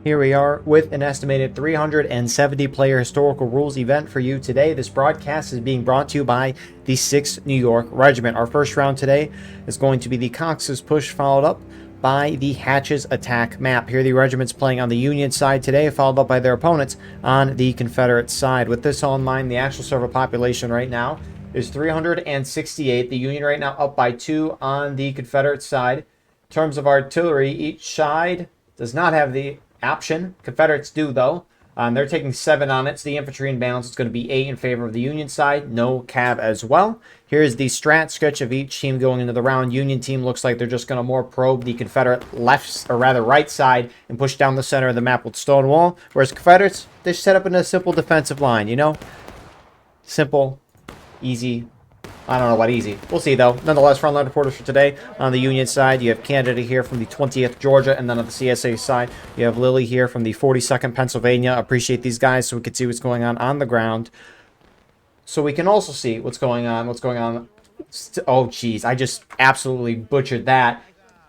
Here we are with an estimated 370 player historical rules event for you today. This broadcast is being brought to you by the 6th New York Regiment. Our first round today is going to be the Cox's Push, followed up by the Hatch's Attack map. Here the regiment's playing on the Union side today, followed up by their opponents on the Confederate side. With this all in mind, the actual server population right now is 368. The Union right now up by 2 on the Confederate side. In terms of artillery, each side does not have the option. Confederates do, though. They're taking 7 on it, so the infantry in balance is going to be 8 in favor of the Union side. No cav as well. Here's the strat sketch of each team going into the round. Union team looks like they're just going to more probe the Confederate left, or rather right side, and push down the center of the map with stone wall. Whereas Confederates, they're set up in a simple defensive line, you know? Simple, easy. I don't know what easy. We'll see, though. Nonetheless, frontline reporters for today. On the Union side, you have Canada here from the 20th Georgia, and then on the CSA side, you have Lily here from the 42nd Pennsylvania. Appreciate these guys so we can see what's going on the ground. So we can also see what's going on. Oh, jeez. I just absolutely butchered that.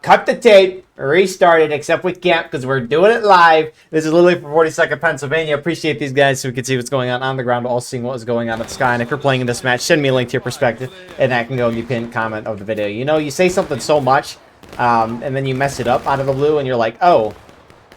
Cut the tape, restart it, except we can't because we're doing it live. This is Lily from 42nd Pennsylvania. Appreciate these guys so we can see what's going on the ground, all seeing what is going on in the sky. And if you're playing in this match, send me a link to your perspective, and that can go in the pinned comment of the video. You know, you say something so much, and then you mess it up out of the blue, and you're like, oh,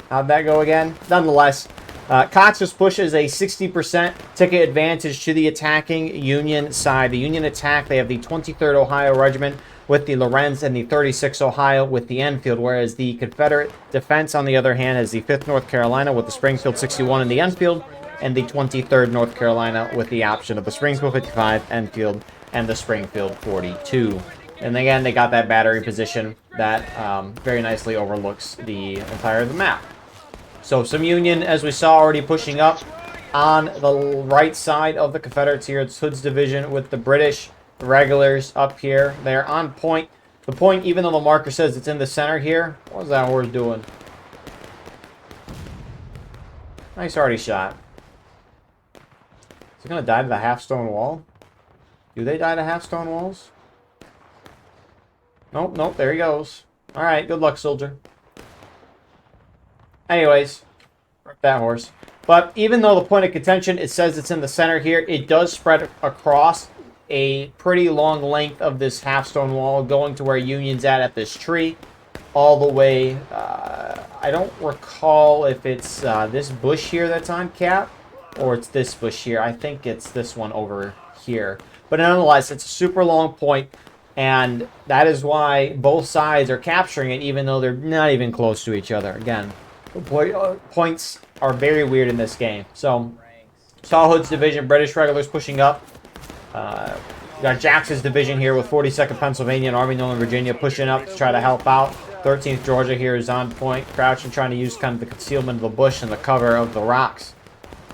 how'd that go again? Nonetheless, Cox's Push is a 60% ticket advantage to the attacking Union side. The Union attack, they have the 23rd Ohio Regiment with the Lorenz and the 36th Ohio with the Enfield, whereas the Confederate defense, on the other hand, has the 5th North Carolina with the Springfield 61 and the Enfield, and the 23rd North Carolina with the option of the Springfield 55, Enfield, and the Springfield 42. And again, they got that battery position that very nicely overlooks the entire of the map. So some Union, as we saw, already pushing up on the right side of the Confederates here. It's Hood's division with the British regulars up here. They're on point. The point, even though the marker says it's in the center here, what's that horse doing? Nice arty shot. Is he going to die to the half-stone wall? Do they die to half-stone walls? Nope, nope, there he goes. Alright, good luck, soldier. Anyways, rip that horse. But even though the point of contention, it says it's in the center here, it does spread across a pretty long length of this half-stone wall, going to where Union's at this tree, all the way, I don't recall if it's this bush here that's on cap, or it's this bush here. I think it's this one over here. But nonetheless, it's a super long point, and that is why both sides are capturing it, even though they're not even close to each other. Again, points are very weird in this game. So, saw Hood's division, British regulars pushing up. Got Jackson's division here with 42nd Pennsylvania and Army Northern Virginia pushing up to try to help out. 13th Georgia here is on point, crouching, trying to use kind of the concealment of the bush and the cover of the rocks.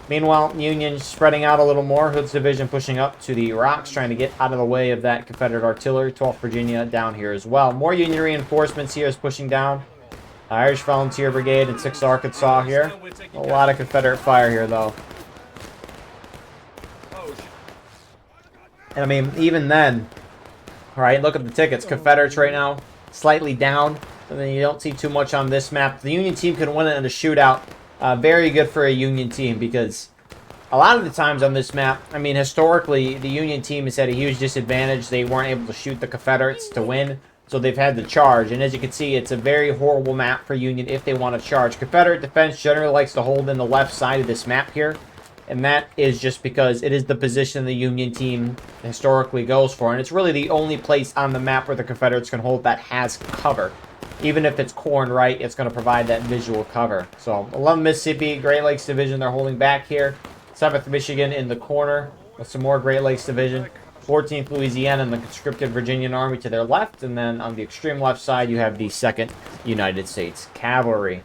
Meanwhile, Union spreading out a little more. Hood's division pushing up to the rocks, trying to get out of the way of that Confederate artillery. 12th Virginia down here as well. More Union reinforcements here is pushing down. Irish Volunteer Brigade and 6th Arkansas here. A lot of Confederate fire here, though. And I mean, even then, all right, look at the tickets. Confederates right now, slightly down. And then you don't see too much on this map. The Union team can win it in a shootout. Very good for a Union team because a lot of the times on this map, I mean, historically, the Union team has had a huge disadvantage. They weren't able to shoot the Confederates to win, so they've had to charge. And as you can see, it's a very horrible map for Union if they want to charge. Confederate defense generally likes to hold in the left side of this map here. And that is just because it is the position the Union team historically goes for. And it's really the only place on the map where the Confederates can hold that has cover. Even if it's corn right, it's going to provide that visual cover. So 11th Mississippi, Great Lakes Division, they're holding back here. 7th Michigan in the corner with some more Great Lakes Division. 14th Louisiana and the conscripted Virginian Army to their left. And then on the extreme left side, you have the 2nd United States Cavalry.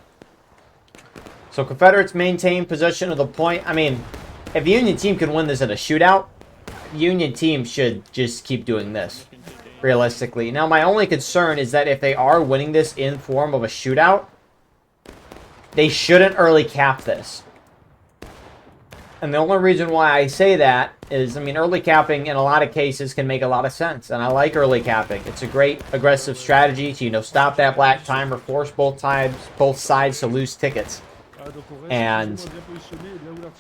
So Confederates maintain possession of the point. I mean, if the Union team can win this in a shootout, Union team should just keep doing this, realistically. Now, my only concern is that if they are winning this in form of a shootout, they shouldn't early cap this. And the only reason why I say that is, I mean, early capping in a lot of cases can make a lot of sense. And I like early capping. It's a great aggressive strategy to, stop that black timer, force both sides to lose tickets. and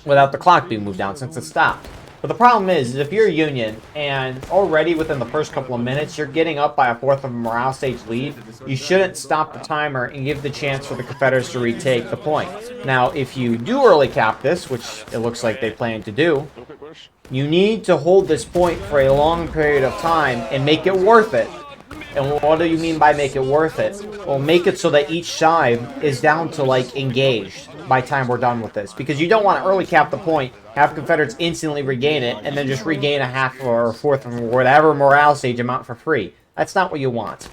without the clock being moved down since it stopped. But the problem is if you're a Union and already within the first couple of minutes you're getting up by a fourth of a morale stage lead, you shouldn't stop the timer and give the chance for the Confederates to retake the point. Now, if you do early cap this, which it looks like they plan to do, you need to hold this point for a long period of time and make it worth it. And what do you mean by make it worth it? Well, make it so that each side is down to, like, engaged by the time we're done with this. Because you don't want to early cap the point, have Confederates instantly regain it, and then just regain a half or a fourth or whatever morale stage amount for free. That's not what you want.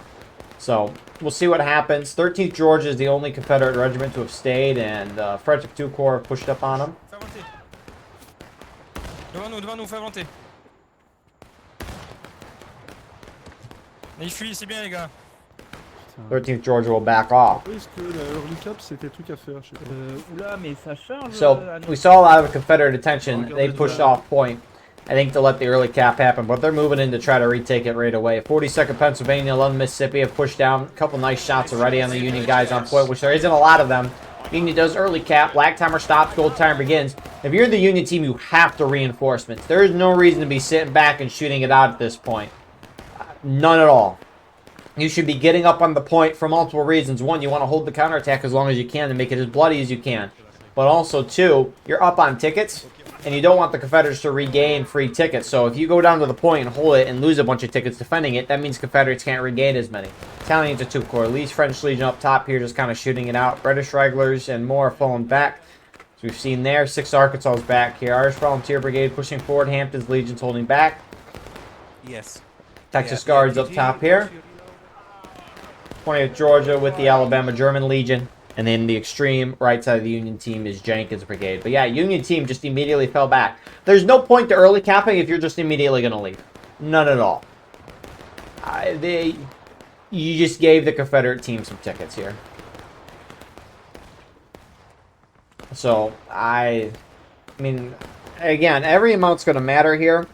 So, we'll see what happens. 13th Georgia is the only Confederate regiment to have stayed, and French 2 Corps have pushed up on them. Devant nous, fais avancer. Il fuit, c'est bien les gars. 13th Georgia will back off. So, we saw a lot of Confederate attention. They pushed off point, I think, to let the early cap happen, but they're moving in to try to retake it right away. 42nd Pennsylvania, 11th Mississippi have pushed down. A couple nice shots already on the Union guys on point, which there isn't a lot of them. Union does early cap, black timer stops, gold timer begins. If you're the Union team, you have to reinforcements. There is no reason to be sitting back and shooting it out at this point. None at all. You should be getting up on the point for multiple reasons. One, you want to hold the counterattack as long as you can and make it as bloody as you can. But also, two, you're up on tickets, and you don't want the Confederates to regain free tickets. So if you go down to the point and hold it and lose a bunch of tickets defending it, that means Confederates can't regain as many. Italians are 2 Corps. Lee's French Legion up top here just kind of shooting it out. British regulars and more falling back. As we've seen there, 6th Arkansas is back here. Irish Volunteer Brigade pushing forward. Hampton's Legion's holding back. Yes. Texas Guards up top here. 20th Georgia with the Alabama German Legion. And then the extreme right side of the Union team is Jenkins Brigade. But yeah, Union team just immediately fell back. There's no point to early capping if you're just immediately going to leave. None at all. You just gave the Confederate team some tickets here. So, I mean, again, every amount's going to matter here.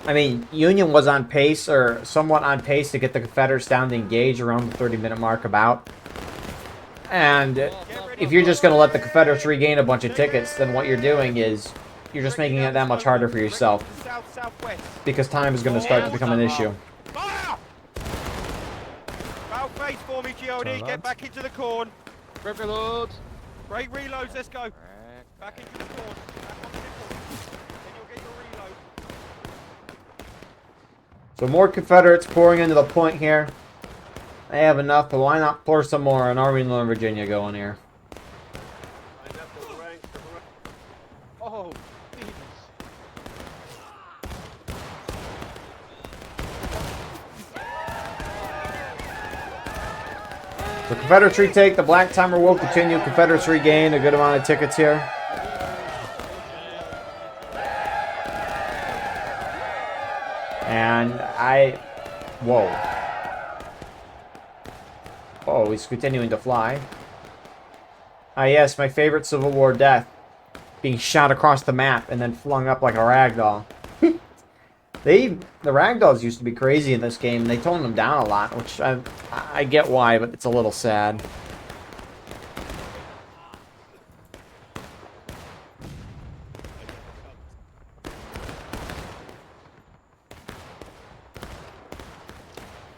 I mean, Union was on pace, or somewhat on pace, to get the Confederates down to engage around the 30-minute mark about. And if you're just going to let the Confederates regain a bunch of tickets, then what you're doing is you're just making it that much harder for yourself. Because time is going to start to become an issue. Face for me, GOD. Get back into the corn. Great reloads. Great reloads. Let's go. Back into the corn. Back on the nipple. Then you'll get your reload. So more Confederates pouring into the point here. They have enough, but why not pour some more? An Army of Northern Virginia going here. Oh, The Confederates retake. The black timer will continue. Confederates regain a good amount of tickets here. And whoa. Oh, he's continuing to fly. Ah, yes, my favorite Civil War death. Being shot across the map and then flung up like a ragdoll. The ragdolls used to be crazy in this game, and they toned them down a lot, which I get why, but it's a little sad.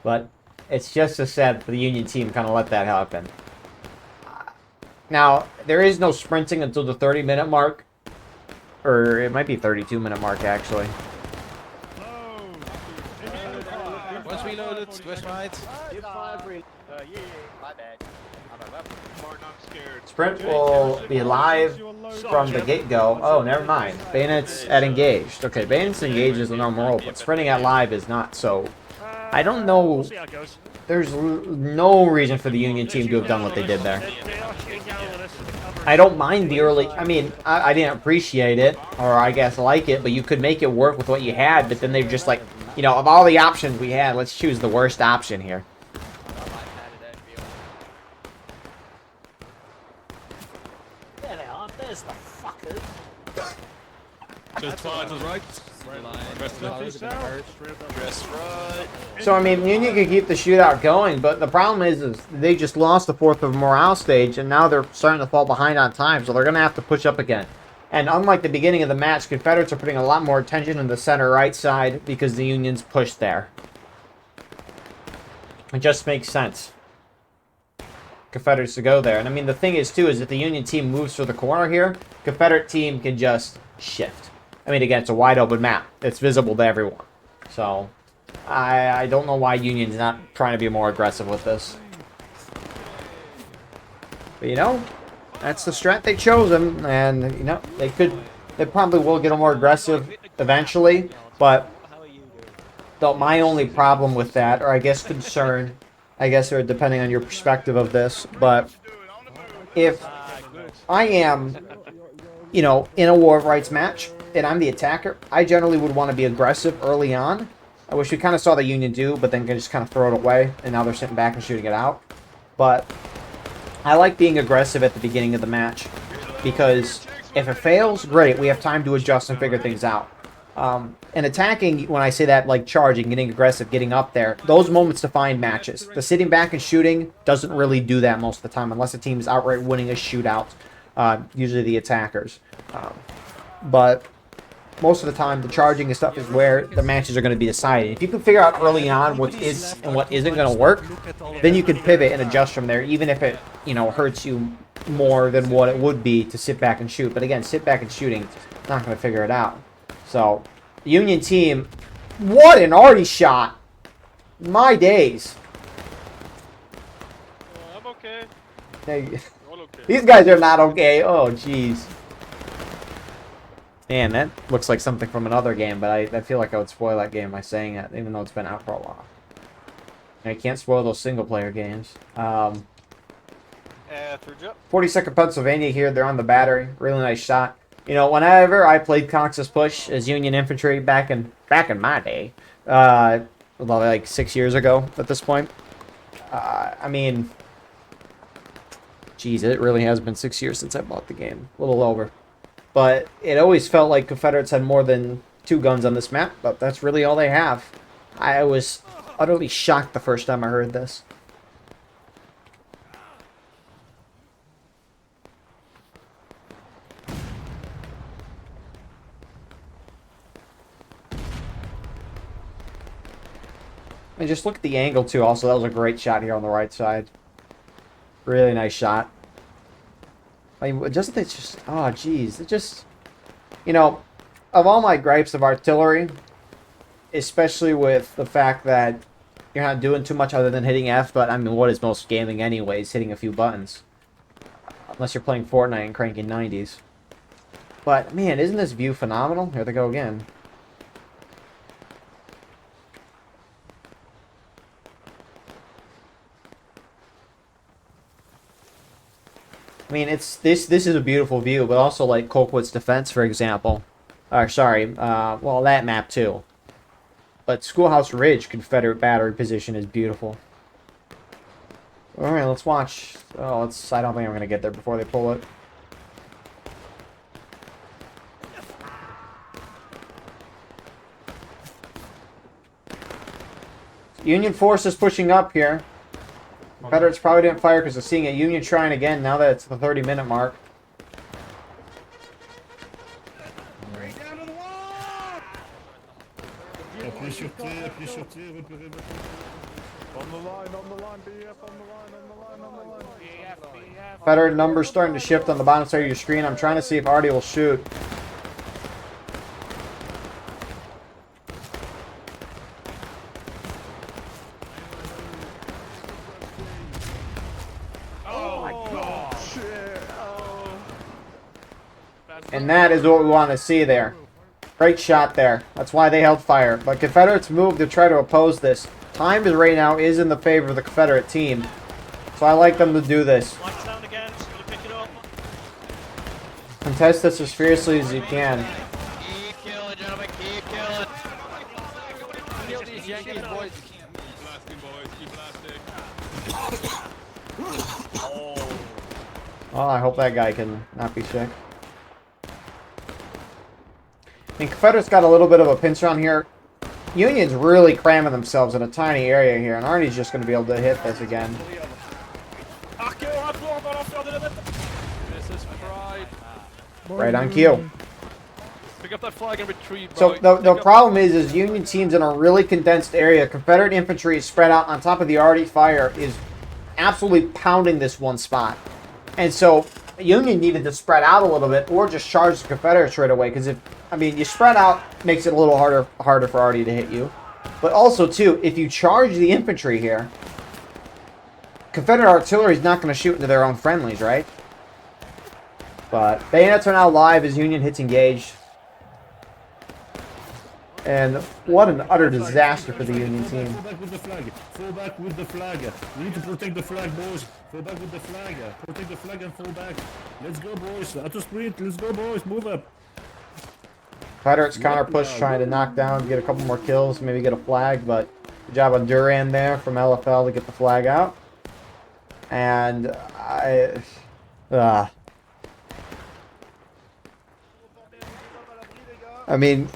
But it's just as sad for the Union team kind of let that happen. Now, there is no sprinting until the 30-minute mark. Or it might be 32-minute mark, actually. Once reloaded, west right. Sprint will be live from the get-go. Oh, never mind. Bayonet's at engaged. Okay, Bayonet's engaged is the normal role, but sprinting at live is not, so... I don't know. There's no reason for the Union team to have done what they did there. I don't mind the early... I mean, I didn't appreciate it, or I guess like it, but you could make it work with what you had, but then they're just like, you know, of all the options we had, let's choose the worst option here. Just fine to the right. Dress right. So, I mean, Union could keep the shootout going, but the problem is they just lost the 4th of morale stage, and now they're starting to fall behind on time, so they're going to have to push up again. And unlike the beginning of the match, Confederates are putting a lot more attention in the center right side because the Union's pushed there. It just makes sense. Confederates to go there. And I mean, the thing is, too, is if the Union team moves to the corner here, Confederate team can just shift. I mean, again, it's a wide open map. It's visible to everyone. So, I don't know why Union's not trying to be more aggressive with this. But, you know, that's the strat they chosen. And, you know, they probably will get more aggressive eventually. But my only problem with that, or I guess concern, I guess, or depending on your perspective of this, but if I am, you know, in a war of rights match, and I'm the attacker, I generally would want to be aggressive early on, which we kind of saw the Union do, but then just kind of throw it away, and now they're sitting back and shooting it out. But I like being aggressive at the beginning of the match, because if it fails, great, we have time to adjust and figure things out. And attacking, when I say that, like charging, getting aggressive, getting up there, those moments define matches. The sitting back and shooting doesn't really do that most of the time, unless a team is outright winning a shootout, usually the attackers. But most of the time, the charging and stuff is where the matches are going to be decided. If you can figure out early on what is and what isn't going to work, then you can pivot and adjust from there, even if it, you know, hurts you more than what it would be to sit back and shoot. But again, sit back and shooting, not going to figure it out. So, the Union team, what an arty shot! My days. I'm okay. All okay. These guys are not okay. Oh, jeez. Man, that looks like something from another game, but I feel like I would spoil that game by saying that, even though it's been out for a while. I can't spoil those single-player games. 42nd Pennsylvania here. They're on the battery. Really nice shot. You know, whenever I played Cox's Push as Union infantry back in my day, like 6 years ago at this point. I mean, geez, it really has been 6 years since I bought the game. A little over. But it always felt like Confederates had more than 2 guns on this map, but that's really all they have. I was utterly shocked the first time I heard this. And just look at the angle, too. Also, that was a great shot here on the right side. Really nice shot. I mean, doesn't it just... Oh, geez. It just... You know, of all my gripes of artillery, especially with the fact that you're not doing too much other than hitting F, but, I mean, what is most gaming anyways? Hitting a few buttons. Unless you're playing Fortnite and cranking 90s. But, man, isn't this view phenomenal? Here they go again. I mean, this is a beautiful view, but also like Colquitt's Defense, for example. Well, that map too. But Schoolhouse Ridge Confederate battery position is beautiful. All right, let's watch. Oh, I don't think I'm gonna get there before they pull it. Union forces pushing up here. Confederates probably didn't fire because they're seeing a Union trying again now that it's the 30-minute mark. Confederate numbers starting to shift on the bottom side of your screen. I'm trying to see if Artie will shoot. And that is what we want to see there. Great shot there. That's why they held fire. But Confederates moved to try to oppose this. Time is right now is in the favor of the Confederate team. So I like them to do this. Contest this as fiercely as you can. Keep killing, gentlemen. Keep killing. Kill these Yankees, boys. Keep blasting, boys. Keep blasting. Well, I hope that guy can not be sick. I mean, Confederates got a little bit of a pinch on here. Union's really cramming themselves in a tiny area here, and Arnie's just going to be able to hit this again. This is fried. Right on cue. Pick up that flag and retreat, So bro. the problem is Union team's in a really condensed area. Confederate infantry is spread out on top of the arty fire is absolutely pounding this one spot. And so Union needed to spread out a little bit or just charge the Confederates right away. Because you spread out makes it a little harder for arty to hit you. But also, too, if you charge the infantry here, Confederate artillery is not going to shoot into their own friendlies, right? But bayonets are now live as Union hits engaged. And what an utter disaster for the Union team. Fall back with the flag. Fall back with the flag. We need to protect the flag, boys. Fall back with the flag. Protect the flag and fall back. Let's go, boys. At the sprint. Let's go, boys. Move up. Confederates counter push, trying to knock down, get a couple more kills, maybe get a flag, but good job on Duran there from LFL to get the flag out. And I mean,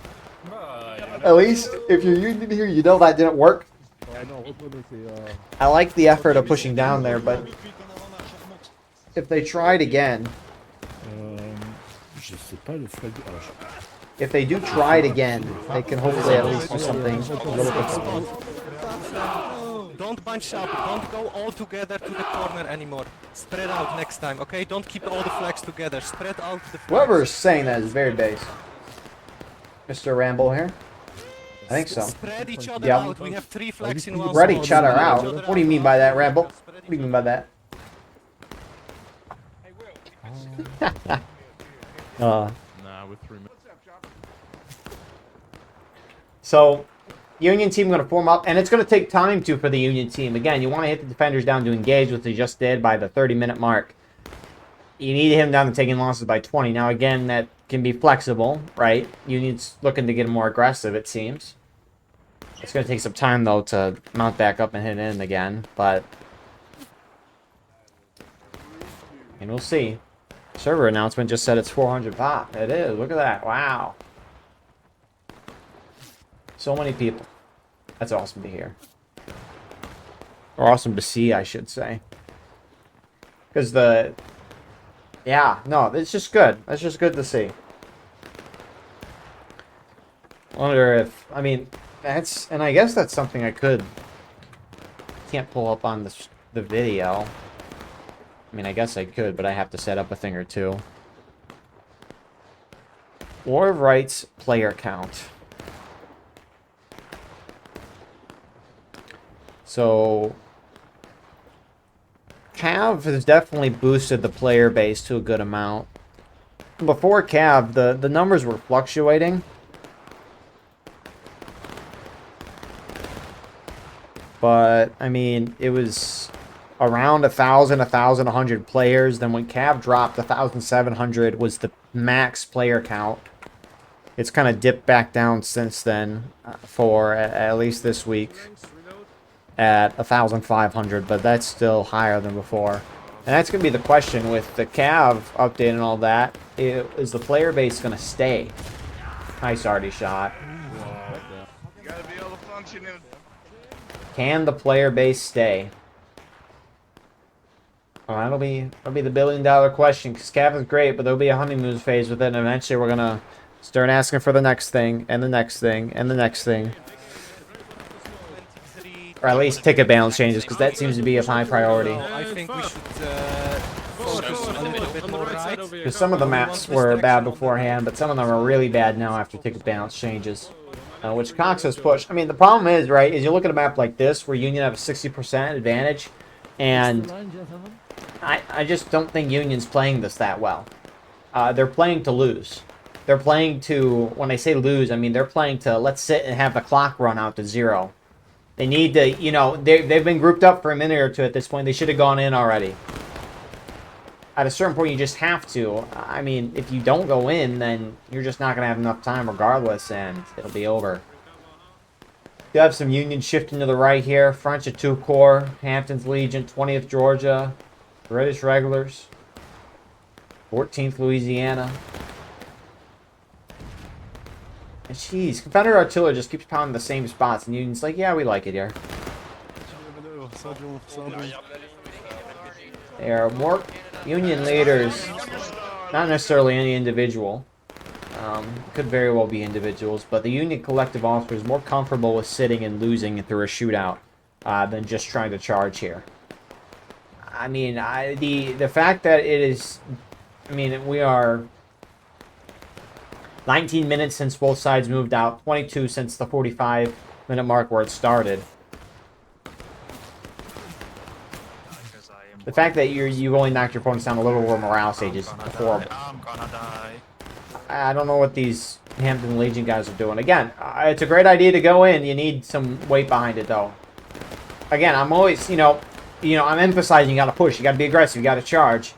at least if you're Union here, you know that didn't work. I like the effort of pushing down there, but if they tried again, if they do try it again, they can hopefully at least do something a little bit. Don't bunch up. Don't go all together to the corner anymore. Spread out next time, okay? Don't keep all the flags together. Spread out the flags. Whoever is saying that is very base. Mr. Rambo here? I think so. Spread each other Yep. out. We have 3 flags in one Spread spot. each other out. Spread each other What do you mean by that, Rambo? What do you mean by that? Nah, with 3 minutes. So, Union team going to form up, and it's going to take time for the Union team. Again, you want to hit the defenders down to engage, which they just did by the 30-minute mark. You need him down to taking losses by 20. Now, again, that can be flexible, right? Union's looking to get more aggressive, it seems. It's going to take some time, though, to mount back up and hit in again, but... And we'll see. Server announcement just said it's 400 pop. It is. Look at that. Wow. So many people. That's awesome to hear. Or awesome to see, I should say. Because the... Yeah, no, it's just good. That's just good to see. Wonder if... I mean, that's... And I guess that's something I could... Can't pull up on the video. I mean, I guess I could, but I have to set up a thing or two. War of Rights player count. So, Cav has definitely boosted the player base to a good amount. Before Cav, the numbers were fluctuating. But, I mean, it was around 1,000, 1,100 players. Then when Cav dropped, 1,700 was the max player count. It's kind of dipped back down since then for at least this week at 1,500, but that's still higher than before. And that's going to be the question with the Cav update and all that. Is the player base going to stay? Nice arty shot. You gotta be able to function in. Can the player base stay? Well, that'll be the billion-dollar question, because Cav is great, but there'll be a honeymoon phase with it, and eventually we're going to start asking for the next thing, and the next thing, and the next thing. Or at least ticket balance changes, because that seems to be of high priority. I think we should focus a little bit more right. Because some of the maps were bad beforehand, but some of them are really bad now after ticket balance changes. Which Cox has pushed. I mean, the problem is, right, is you look at a map like this, where Union have a 60% advantage, and I just don't think Union's playing this that well. They're playing to lose. They're playing to, when I say lose, I mean they're playing to let's sit and have the clock run out to 0. They need to, you know, they've been grouped up for a minute or two at this point. They should have gone in already. At a certain point, you just have to. I mean, if you don't go in, then you're just not going to have enough time regardless, and it'll be over. You have some Union shifting to the right here. French at 2 Corps, Hampton's Legion, 20th Georgia, British Regulars, 14th Louisiana. Jeez, Confederate artillery just keeps pounding the same spots, and Union's like, yeah, we like it here. They are more Union leaders, not necessarily any individual. Could very well be individuals, but the Union collective officer is more comfortable with sitting and losing through a shootout than just trying to charge here. I mean, the fact that it is, I mean, we are 19 minutes since both sides moved out, 22 since the 45-minute mark where it started. The fact that you've only knocked your opponents down a little over morale stage is horrible. I'm gonna die. I don't know what these Hampton Legion guys are doing. Again, it's a great idea to go in. You need some weight behind it, though. Again, I'm always, I'm emphasizing you got to push. You got to be aggressive. You got to charge.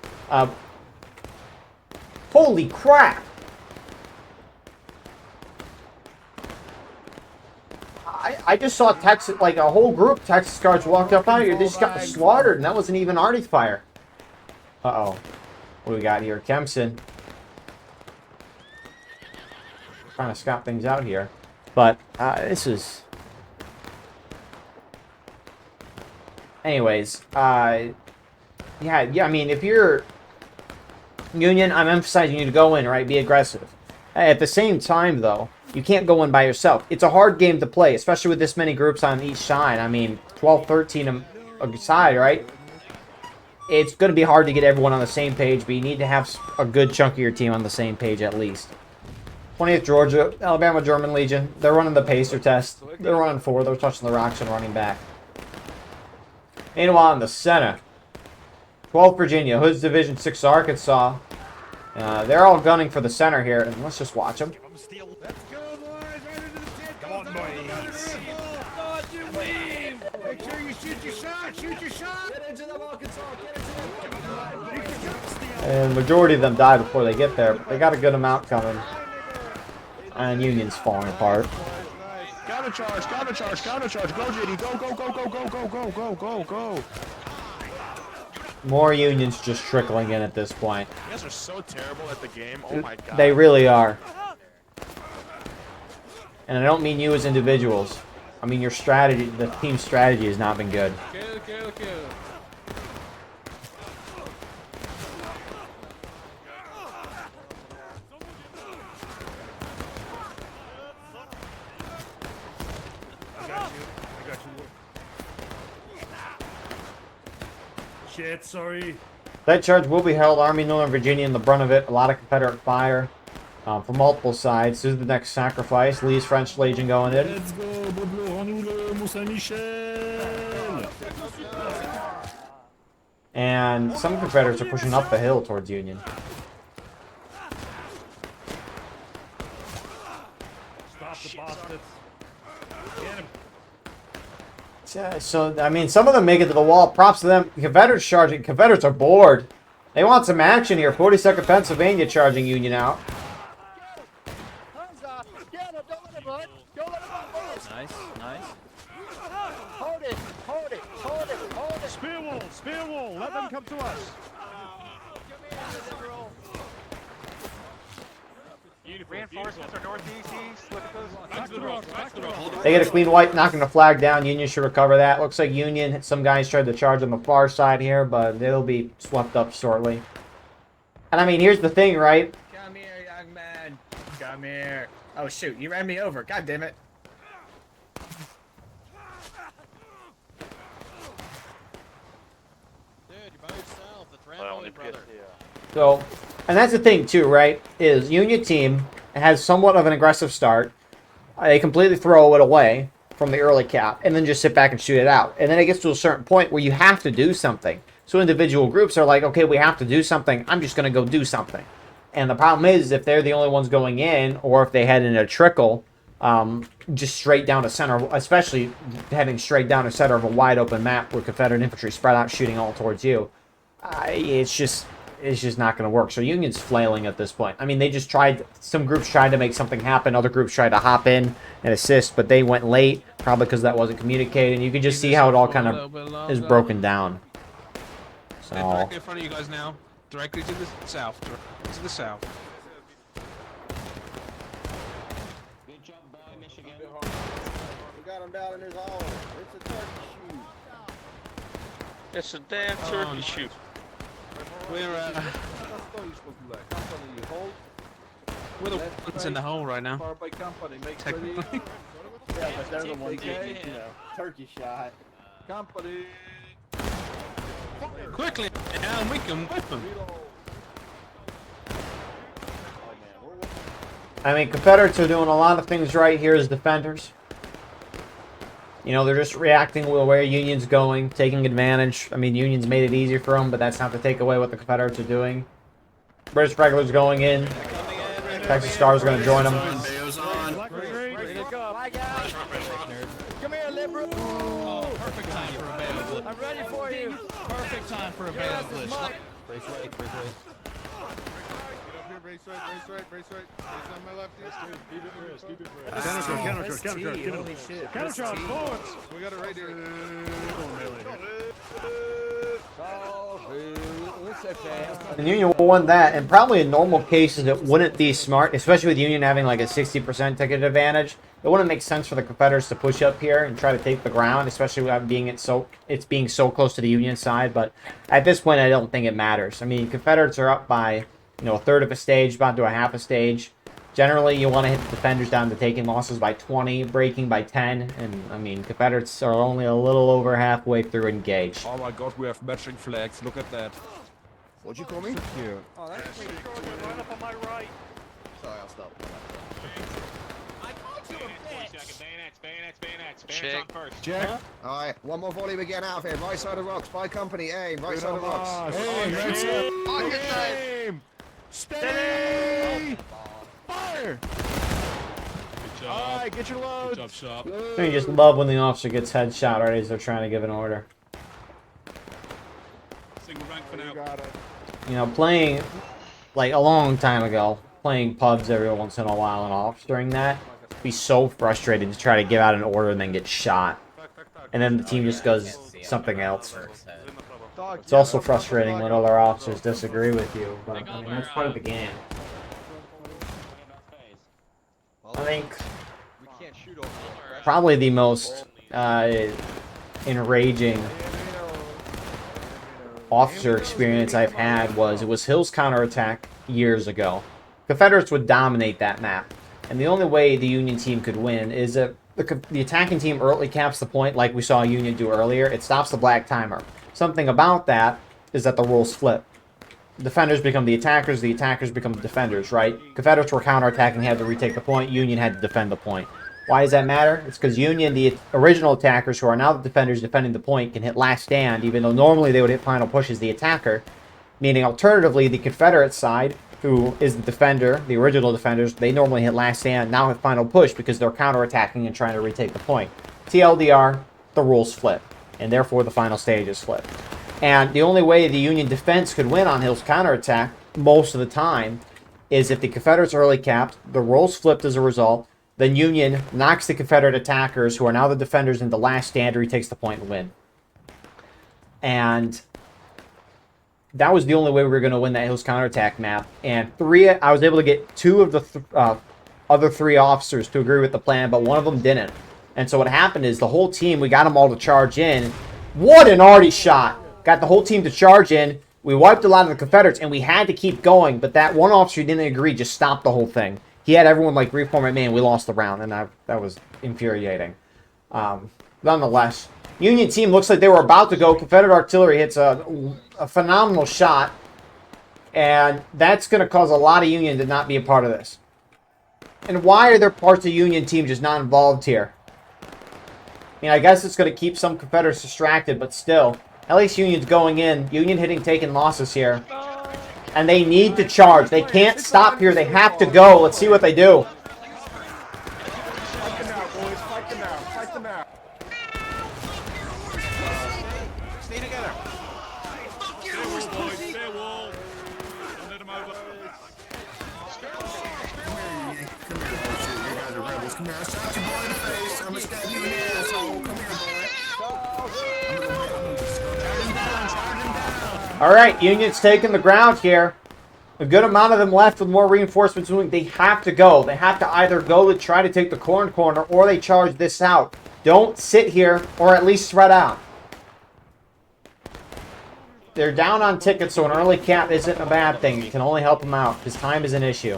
Holy crap! I just saw Texas, like a whole group of Texas guards walked up out here. They just got slaughtered, and that wasn't even Arty fire. Uh-oh. What do we got here? Kempson. Trying to scout things out here. But, this is... Anyways, yeah, I mean, if you're Union, I'm emphasizing you to go in, right? Be aggressive. At the same time, though, you can't go in by yourself. It's a hard game to play, especially with this many groups on each side. I mean, 12, 13 a side, right? It's going to be hard to get everyone on the same page, but you need to have a good chunk of your team on the same page at least. 20th Georgia, Alabama German Legion. They're running the pacer test. They're running forward. They're touching the rocks and running back. Meanwhile, in the center, 12th Virginia, Hood's Division 6 Arkansas. They're all gunning for the center here, and let's just watch them. Come on, boys. Make sure you shoot your shot. Shoot your shot. Get into them, Arkansas. Get into them. And majority of them die before they get there. But they got a good amount coming. And Union's falling apart. Counter charge, counter charge, counter charge. Go, JD. Go, go, go, go, go, go, go, go, go, go. More Unions just trickling in at this point. You guys are so terrible at the game. Oh my god. They really are. And I don't mean you as individuals. I mean your strategy, the team strategy has not been good. Kill, kill, kill. Shit, sorry. That charge will be held. Army Northern Virginia in the brunt of it. A lot of Confederate fire from multiple sides. This is the next sacrifice. Lee's French Legion going in. Let's go, Boudleau, Renoule, Mont-Saint-Michel. And some Confederates are pushing up the hill towards Union. Stop the bastards. Get him. Yeah, so, I mean, some of them make it to the wall. Props to them. Confederates charging. Confederates are bored. They want some action here. 42nd Pennsylvania charging Union out. Nice, nice. Hold it, hold it, hold it, hold it. Spear wall, let them come to us. Reinforcements are northeast, east, look at those. Back to the rock, back to the rock. They get a clean wipe, knocking the flag down. Union should recover that. Looks like Union, some guys tried to charge on the far side here, but they'll be swept up shortly. And I mean, here's the thing, right? Come here, young man. Come here. Oh shoot, you ran me over. God damn it. Dude, you're by yourself. That's rambling, brother. So, and that's the thing too, right? Is Union team has somewhat of an aggressive start. They completely throw it away from the early cap, and then just sit back and shoot it out. And then it gets to a certain point where you have to do something. So individual groups are like, okay, we have to do something. I'm just going to go do something. And the problem is, if they're the only ones going in, or if they head in a trickle, just straight down to center, especially heading straight down to center of a wide open map where Confederate infantry spread out shooting all towards you, it's just not going to work. So Union's flailing at this point. I mean, they just tried, some groups tried to make something happen, other groups tried to hop in and assist, but they went late, probably because that wasn't communicated. And you could just see how it all kind of is broken down. So, Directly in front of you guys now. Directly to the south. To the south. got him down in his hole. It's a turkey shoot. It's a damn turkey shoot. We're That's what you're supposed to do. Like, company, you hold. we're the ones in the hole right now. Far by company, make Technically. Yeah, but they're the ones getting, you know, turkey shot. Company. Quickly, down we can whip them. I mean, Confederates are doing a lot of things right here as defenders. You know, they're just reacting to where Union's going, taking advantage. I mean, Union's made it easier for them, but that's not to take away what the Confederates are doing. British regulars going in. Texas Stars are going to join them. Come here, liberal. Oh, perfect time for a bail. I'm ready for you. Perfect time for a bail glitch. Brace right, brace right. Brace right, brace right, brace right. Brace on my left. Keep it pressed, keep it pressed. Counter charge, forward. We got it right here. And Union won that, and probably in normal cases it wouldn't be smart, especially with Union having like a 60% ticket advantage. It wouldn't make sense for the Confederates to push up here and try to take the ground, especially without being being so close to the Union side. But at this point, I don't think it matters. I mean, Confederates are up by, you know, a third of a stage, about to a half a stage. Generally, you want to hit the defenders down to taking losses by 20, breaking by 10, and I mean, Confederates are only a little over halfway through engaged. Oh my god, we have matching flags. Look at that. What'd you call me? Cute. Oh, that's pretty cool. Right up on my right. Sorry, I'll stop. Check. Check. Alright, one more volley, we get out of here. Right side of rocks, by company, aim. Right side of rocks. Aim, right side. Aim. Steady. Fire. Alright, get your loads. Good job, You just love when the officer gets headshot right as they're trying to give an order. Single rank for now. Got it. You know, playing, like a long time ago, playing pubs every once in a while and officering that, be so frustrated to try to give out an order and then get shot. And then the team just does something else. It's also frustrating when other officers disagree with you, but I mean, that's part of the game. I think probably the most enraging officer experience I've had was Hill's counterattack years ago. Confederates would dominate that map, and the only way the Union team could win is if the attacking team early caps the point like we saw Union do earlier. It stops the black timer. Something about that is that the rules flip. Defenders become the attackers become the defenders, right? Confederates were counterattacking, had to retake the point. Union had to defend the point. Why does that matter? It's because Union, the original attackers who are now the defenders defending the point, can hit last stand, even though normally they would hit final push as the attacker. Meaning, alternatively, the Confederate side, who is the defender, the original defenders, they normally hit last stand, now hit final push because they're counterattacking and trying to retake the point. TLDR, the rules flip, and therefore the final stage is flipped. And the only way the Union defense could win on Hill's counterattack, most of the time, is if the Confederates early capped, the roles flipped as a result, then Union knocks the Confederate attackers, who are now the defenders, into last stand, retakes the point and win. And that was the only way we were going to win that Hill's counterattack map. And I was able to get two of the other three officers to agree with the plan, but one of them didn't. And so what happened is the whole team, we got them all to charge in. What an arty shot! Got the whole team to charge in. We wiped a lot of the Confederates, and we had to keep going, but that one officer who didn't agree just stopped the whole thing. He had everyone like reform it, man, we lost the round, and that was infuriating. Nonetheless, Union team looks like they were about to go. Confederate artillery hits a phenomenal shot, and that's going to cause a lot of Union to not be a part of this. And why are there parts of Union team just not involved here? I mean, I guess it's going to keep some Confederates distracted, but still. At least Union's going in. Union taking losses here. And they need to charge. They can't stop here. They have to go. Let's see what they do. Fight them out, boys. Fight them out. Fight them out. Stay together. Fuck you, boys. Stay wall. Don't let them over. Come here, bullshit. You guys are rebels. Come here. I'll shot your boy in the face. I'm gonna stab you in the asshole. Come here, boy. All right, Union's taking the ground here. A good amount of them left with more reinforcements moving. They have to go. They have to either go to try to take the corner or they charge this out. Don't sit here, or at least spread out. They're down on tickets, so an early cap isn't a bad thing. It can only help them out, because time is an issue.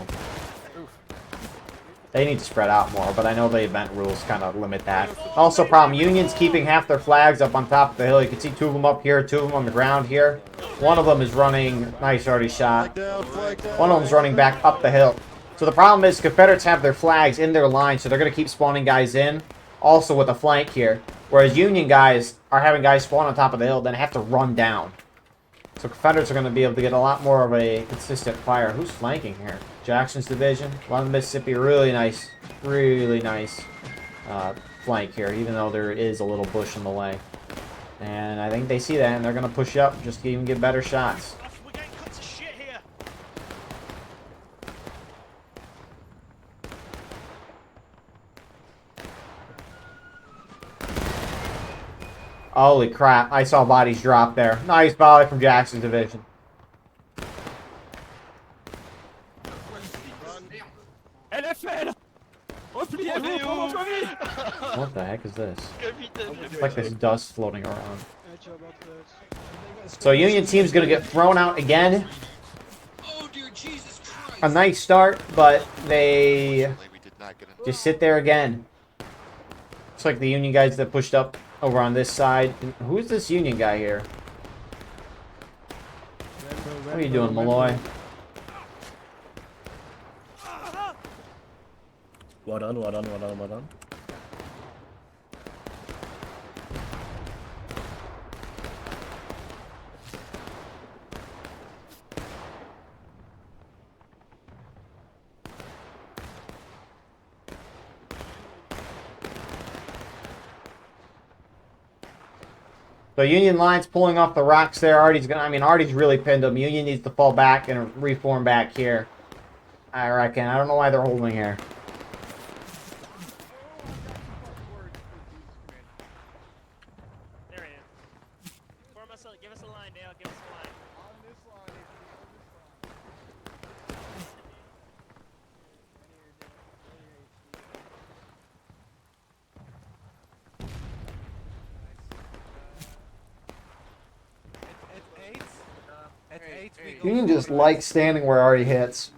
They need to spread out more, but I know the event rules kind of limit that. Also, problem, Union's keeping half their flags up on top of the hill. You can see 2 of them up here, 2 of them on the ground here. One of them is running, nice already shot. One of them's running back up the hill. So the problem is Confederates have their flags in their line, so they're going to keep spawning guys in, also with a flank here. Whereas Union guys are having guys spawn on top of the hill, then have to run down. So Confederates are going to be able to get a lot more of a consistent fire. Who's flanking here? Jackson's division. London, Mississippi, really nice flank here, even though there is a little bush in the way. And I think they see that, and they're going to push up just to even get better shots. We're getting cut to shit here. Holy crap, I saw bodies drop there. Nice volley from Jackson's division. NFL. What the heck is this? It's like this dust floating around. So Union team's going to get thrown out again. A nice start, but they just sit there again. Looks like the Union guys that pushed up over on this side. Who's this Union guy here? What are you doing, Malloy? Well done, well done, well done, well done. So Union line's pulling off the rocks there. Artie's really pinned them. Union needs to fall back and reform back here, I reckon. I don't know why they're holding here. There he is. Form us give us a line, Dale. Give us a line. On this line, At 8, we go Union just likes standing where Artie hits.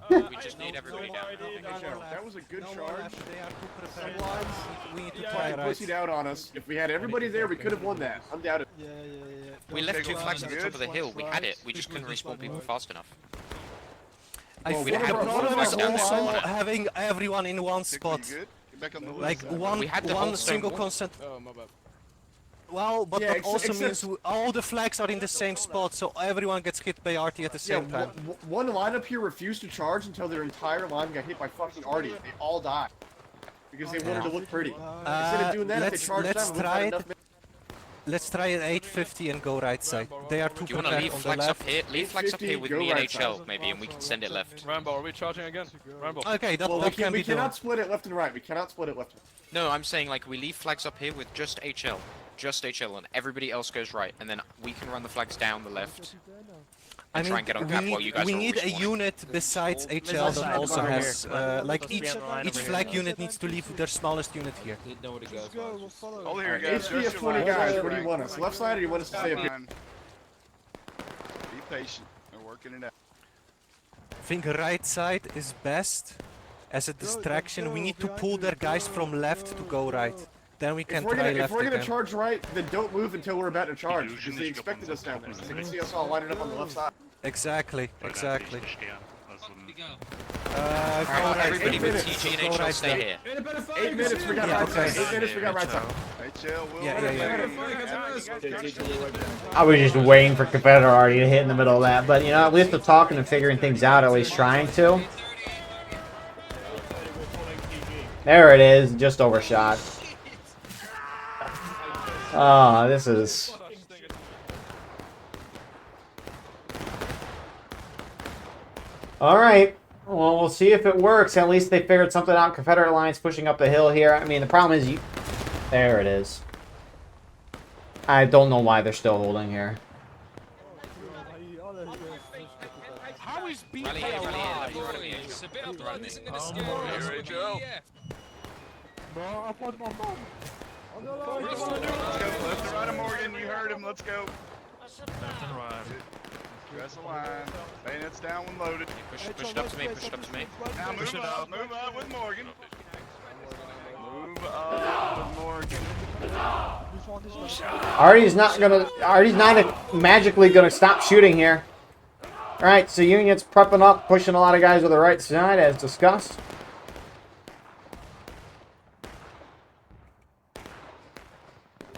We just need everybody down. that was a good charge. They are too prepared. Some We need to Yeah, try they right. pussied out on us. If we had everybody there, we could have won that. Undoubtedly. We left 2 flags at the top of the hill. We had it. We just couldn't respawn people fast enough. I Well, think we the had problem one is of our also whole- having everyone in one spot. Good. Get back on the Like list. one, We had the whole one stone single wall. constant. Oh, my bad. Well, but Yeah, that also except- means all the flags are in the same spot, so everyone gets hit by RT at the Yeah, same time. one lineup here refused to charge until their entire line got hit by fucking Artie. They all died. Because they wanted to look pretty. Instead of doing that, if they charged let's them, we try had it. enough. Let's try at 8:50 and go right side. They are too Do you want to prepared leave on the flags left. up here? Leave flags up here with Go me and right HL, side. maybe, and we can send it left. Rambo, are we charging again? Rambo. Okay, that, Well, that can we be done. cannot split it left and right. We cannot split it left and right. No, I'm saying like we leave flags up here with just HL. Just HL, and everybody else goes right, and then we can run the flags down the left. I and try and get on cap while you guys we are all need a respawning. unit besides HL that side, also over has, here. like Let's be each on the line each over flag here. unit needs to leave their smallest unit here. All here, guys. HB has 20 guys. Where do you want us? Left side, or do you want us to stay up here? Be patient. They're working it out. I think right side is best as a distraction. We need to pull their guys from left to go right. Then we can try If left we're gonna again. charge right, then don't move until we're about to charge. Because they expected us down. They can see us all lining up on the left side. Exactly, exactly. Alright, Go right everybody side. with TG and Go HL right stay side. here. 8 minutes, we got Yeah, right side. okay. 8 minutes, we got right side. HL will. I was just waiting for Confederate Artie to hit in the middle of that, but you know, at least they're talking and figuring things out, at least trying to. There it is, just overshot. Oh, this is... Alright, well, we'll see if it works. At least they figured something out. Confederate Alliance pushing up the hill here. I mean, the problem is you... There it is. I don't know why they're still holding here. How is BP Rally here, rally here, alive? left, rally here. It's a bit up, this isn't gonna Here, scare us. HL. Let's go. Left and right of Morgan. You heard him. Let's go. Left and right. Dress a line. Bayonets down when loaded. Push it up to me, push it up to me. Now move up with Morgan. Move up with Morgan. Artie's not magically gonna stop shooting here. Alright, so Union's prepping up, pushing a lot of guys to the right side as discussed.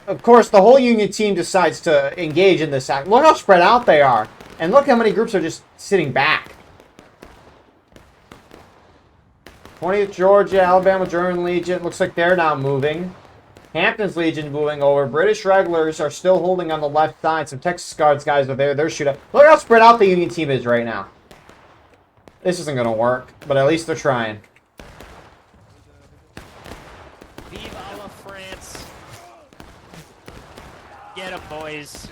Of course, the whole Union team decides to engage in this act. Look how spread out they are. And look how many groups are just sitting back. 20th Georgia, Alabama German Legion. Looks like they're now moving. Hampton's Legion moving over. British regulars are still holding on the left side. Some Texas Guards guys are there. They're shooting. Look how spread out the Union team is right now. This isn't going to work, but at least they're trying. Vive la France. Get 'em, boys.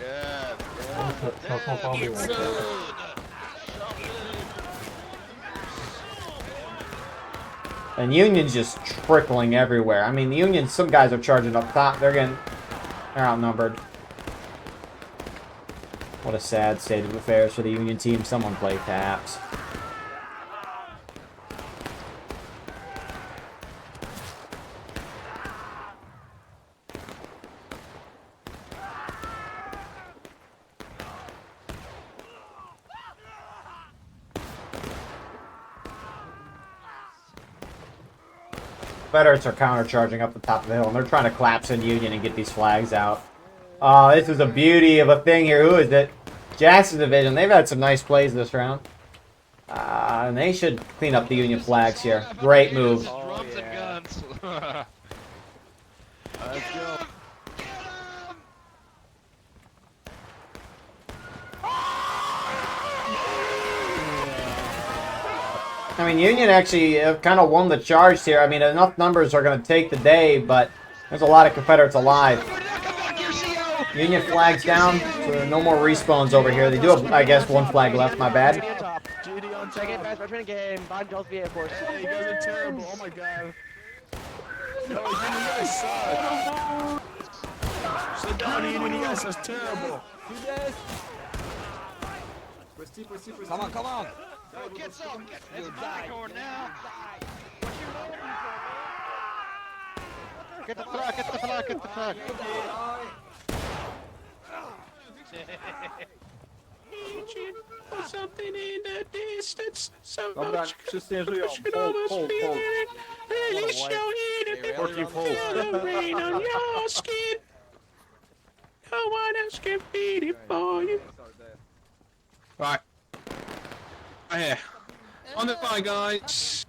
And Union's just trickling everywhere. I mean, the Union, some guys are charging up top. They're outnumbered. What a sad state of affairs for the Union team. Someone play taps. Confederates are countercharging up the top of the hill, and they're trying to collapse in Union and get these flags out. This is a beauty of a thing here. Who is it? Jackson's division. They've had some nice plays this round. And they should clean up the Union flags here. Great move. Drums and guns. Let's go. I mean, Union actually kind of won the charge here. I mean, enough numbers are going to take the day, but there's a lot of Confederates alive. Union flags down, so there are no more respawns over here. They do have, I guess, one flag left. My bad. GD on second, best Regiment game. Bond Joel's vehicles. Hey, you guys are terrible. Oh my god. No, you guys suck. Sit down, you guys are terrible. Come on, come on. Get some. It's popcorn now. Get the flag, get the flag, get the flag. Something in the distance. So Dobra, much wszyscy nie żyją. could almost Hold. feel it. Really show it if Forky hold. the rain on your skin. No one else can beat it for you. Right. Right here. On the fly, guys.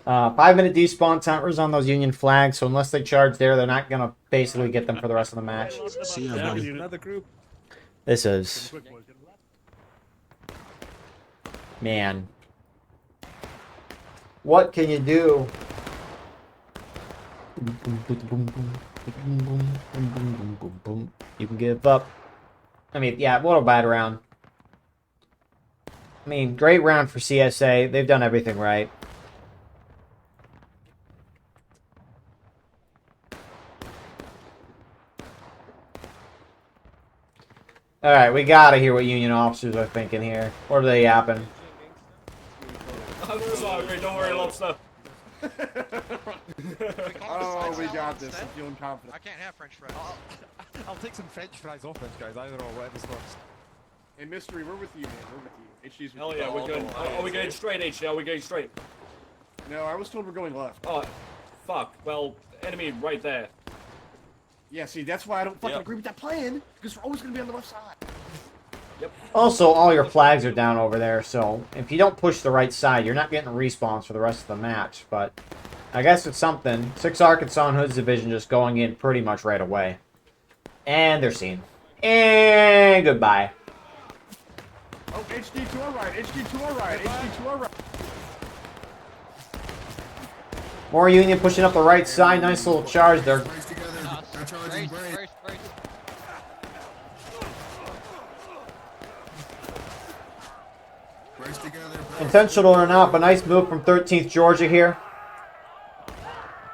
5-minute despawn timers on those Union flags, so unless they charge there, they're not going to basically get them for the rest of the match. See ya, buddy. Another group. This is... Man. What can you do? You can give up. I mean, yeah, what a bad round. I mean, great round for CSA. They've done everything right. Alright, we gotta hear what Union officers are thinking here. What are they yapping? I'm sorry, don't worry, lobster. Oh, we got this. I'm feeling confident. I can't have French fries. I'll take some French fries off French guys, either or whatever's first. Hey, Mystery, we're with you, man. We're with you. HD's with Hell you. yeah, we're good. Are we going straight, HG? Are we going straight? No, I was told we're going left. Oh, fuck. Well, enemy right there. Yeah, see, that's why I don't fucking agree with that plan, because we're always going to be on the left side. Yep. Also, all your flags are down over there, so if you don't push the right side, you're not getting respawns for the rest of the match, but I guess it's something. 6 Arkansas and Hood's division just going in pretty much right away. And they're seen. And goodbye. Oh, HD to our right, HD to our right, HD to our right. More Union pushing up the right side. Nice little charge there. Brace together. They're charging, brace. Brace together. Intentional or not, but nice move from 13th Georgia here.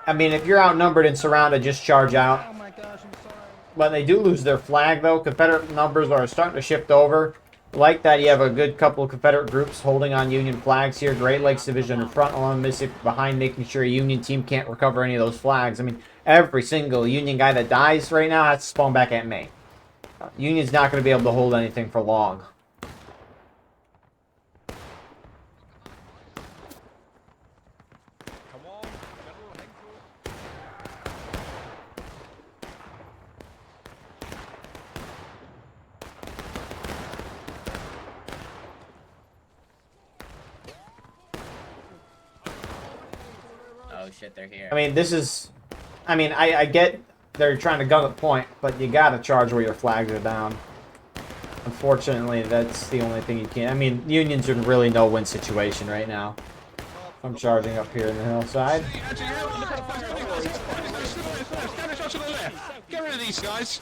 I mean, if you're outnumbered and surrounded, just charge out. Oh my gosh, I'm sorry. But they do lose their flag, though. Confederate numbers are starting to shift over. Like that, you have a good couple of Confederate groups holding on Union flags here. Great Lakes Division in front along the Mississippi behind, making sure a Union team can't recover any of those flags. I mean, every single Union guy that dies right now has to spawn back at me. Union's not going to be able to hold anything for long. Oh shit, they're here. I mean, this is... I mean, I get they're trying to gun the point, but you got to charge where your flags are down. Unfortunately, that's the only thing you can... I mean, Union's in really no-win situation right now. I'm charging up here in the hillside. Get rid of these guys.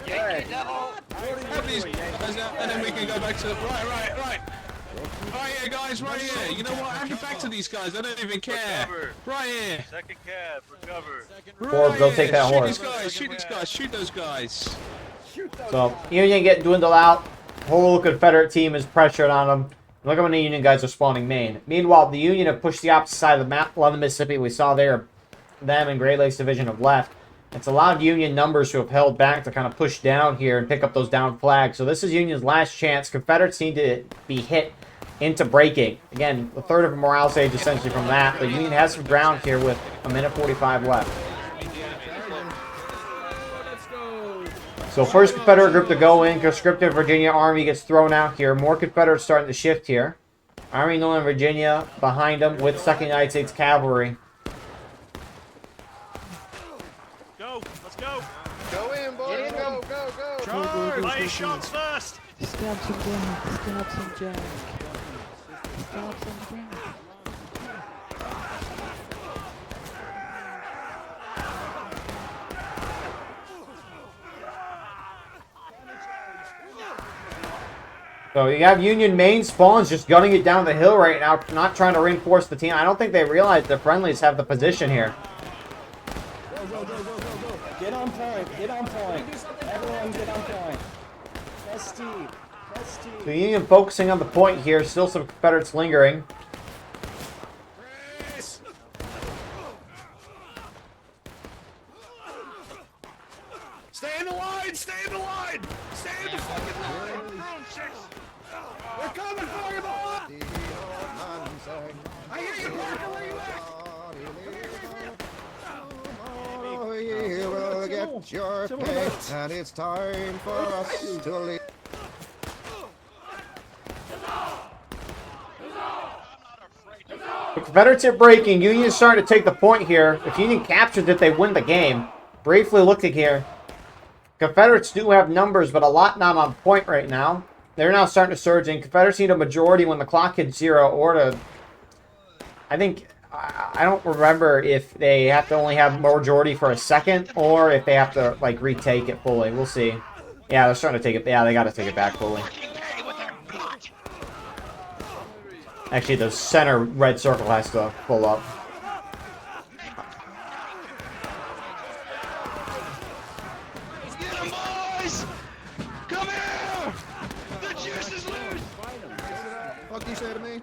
Help these guys out, and then we can go back to the... Right. Right here, guys, right here. You know what? Hand it back to these guys. I don't even care. Right here. Second cab, recover. Forbes, go take that horse. Shoot these guys. Shoot those guys. So, Union get dwindled out. Whole Confederate team is pressured on them. Look how many Union guys are spawning main. Meanwhile, the Union have pushed the opposite side of the map. 11 Mississippi, we saw there, them and Great Lakes Division have left. It's allowed Union numbers who have held back to kind of push down here and pick up those down flags. So this is Union's last chance. Confederates need to be hit into breaking. Again, a third of a morale stage essentially from that. But Union has some ground here with a minute 45 left. So first Confederate group to go in. Conscripted Virginia Army gets thrown out here. More Confederates starting to shift here. Army Northern Virginia behind them with 2nd United States Cavalry. Go, let's go. Go in, boys. Go. Charge. Lay shots first. Stab some Jack. Stab some Jack. Stab some Jack. So you have Union main spawns just gunning it down the hill right now, not trying to reinforce the team. I don't think they realize the friendlies have the position here. Go. Get on point. Everyone get on point. Press T. So Union focusing on the point here. Still some Confederates lingering. Stay in the line! Stay in the fucking line! We're coming for you, boy! I hear you, Parker. Where you at? You will get your pay, and it's time for us to leave. The Confederates are breaking. Union's starting to take the point here. If Union captures it, they win the game. Briefly looking here. Confederates do have numbers, but a lot not on point right now. They're now starting to surge in. Confederates need a majority when the clock hits 0 or to... I think... I don't remember if they have to only have majority for a second or if they have to, like, retake it fully. We'll see. Yeah, they're starting to take it... Yeah, they got to take it back fully. Actually, the center red circle has to pull up. What do you say to me?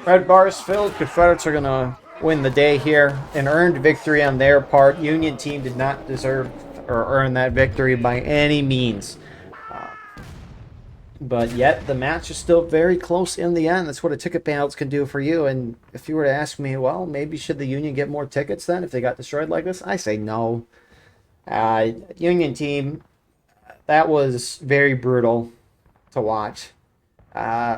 Red bars filled. Confederates are going to win the day here. An earned victory on their part. Union team did not deserve or earn that victory by any means. But yet, the match is still very close in the end. That's what a ticket payouts can do for you. And if you were to ask me, well, maybe should the Union get more tickets then if they got destroyed like this? I say no. Union team, that was very brutal to watch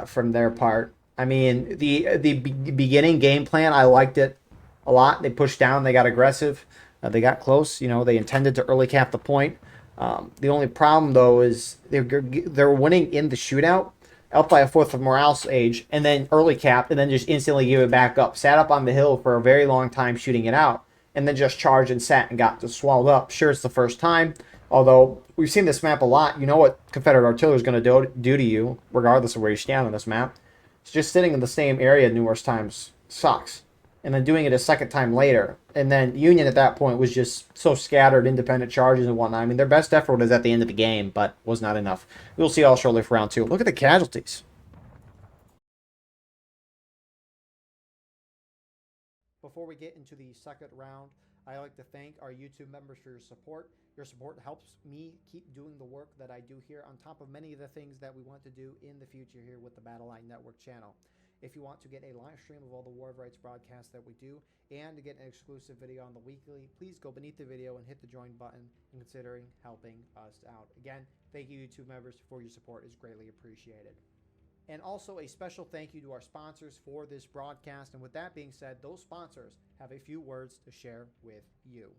from their part. I mean, the beginning game plan, I liked it a lot. They pushed down, they got aggressive, they got close. You know, they intended to early cap the point. The only problem though is they're winning in the shootout, up by a fourth of morale age, and then early cap, and then just instantly give it back up. Sat up on the hill for a very long time shooting it out. and then just charged and sat and got just swallowed up. Sure, it's the first time, although we've seen this map a lot. You know what Confederate artillery is going to do to you, regardless of where you stand on this map. It's just sitting in the same area numerous times sucks. And then doing it a second time later. And then Union at that point was just so scattered, independent charges and whatnot. I mean, their best effort was at the end of the game, but was not enough. We'll see all shortly for round 2. Look at the casualties. Before we get into the second round, I'd like to thank our YouTube members for your support. Your support helps me keep doing the work that I do here, on top of many of the things that we want to do in the future here with the Battle Line Network channel. If you want to get a live stream of all the War of Rights broadcasts that we do, and to get an exclusive video on the weekly, please go beneath the video and hit the join button and considering helping us out. Again, thank you YouTube members for your support. It's greatly appreciated. And also a special thank you to our sponsors for this broadcast. And with that being said, those sponsors have a few words to share with you.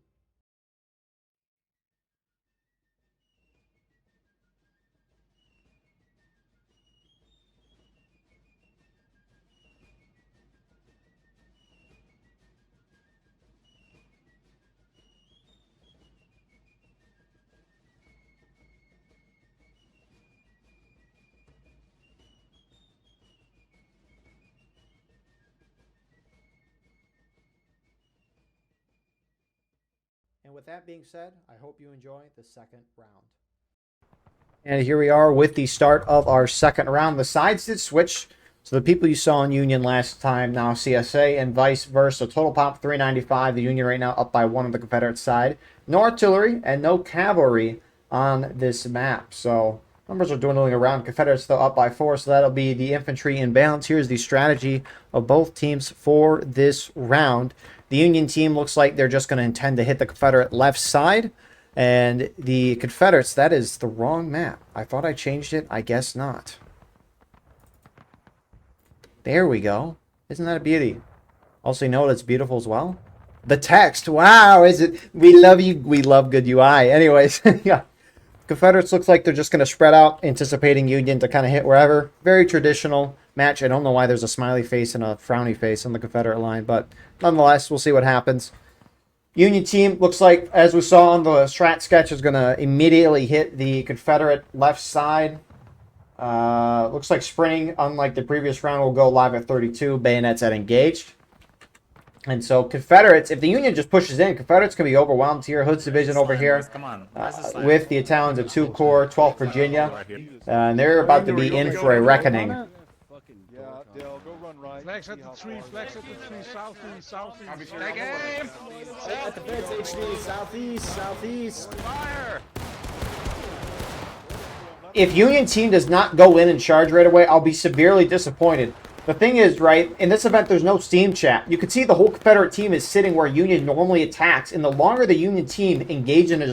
And with that being said, I hope you enjoy the second round. And here we are with the start of our second round. The sides did switch. So the people you saw in Union last time, now CSA, and vice versa. Total pop 395. The Union right now up by 1 on the Confederate side. No artillery and no cavalry on this map. So numbers are dwindling around. Confederates still up by 4. So that'll be the infantry in balance. Here's the strategy of both teams for this round. The Union team looks like they're just going to intend to hit the Confederate left side. And the Confederates, that is the wrong map. I thought I changed it. I guess not. There we go. Isn't that a beauty? Also, you know what? It's beautiful as well. The text. Wow. Is it? We love you. We love good UI. Anyways, yeah. Confederates looks like they're just going to spread out, anticipating Union to kind of hit wherever. Very traditional match. I don't know why there's a smiley face and a frowny face on the Confederate line, but nonetheless, we'll see what happens. Union team looks like, as we saw on the strat sketch, is going to immediately hit the Confederate left side. Looks like sprinting, unlike the previous round, will go live at 32, bayonets at engaged. And so Confederates, if the Union just pushes in, Confederates can be overwhelmed here. Hood's division over here with the Italians at 2 Corps, 12th Virginia. And they're about to be in for a reckoning. Flex at the 3, flex at the 3, southeast, southeast. Take aim! At the fence, HD, southeast, southeast. Fire! If Union team does not go in and charge right away, I'll be severely disappointed. The thing is, right, in this event, there's no Steam chat. You can see the whole Confederate team is sitting where Union normally attacks, and the longer the Union team engages in a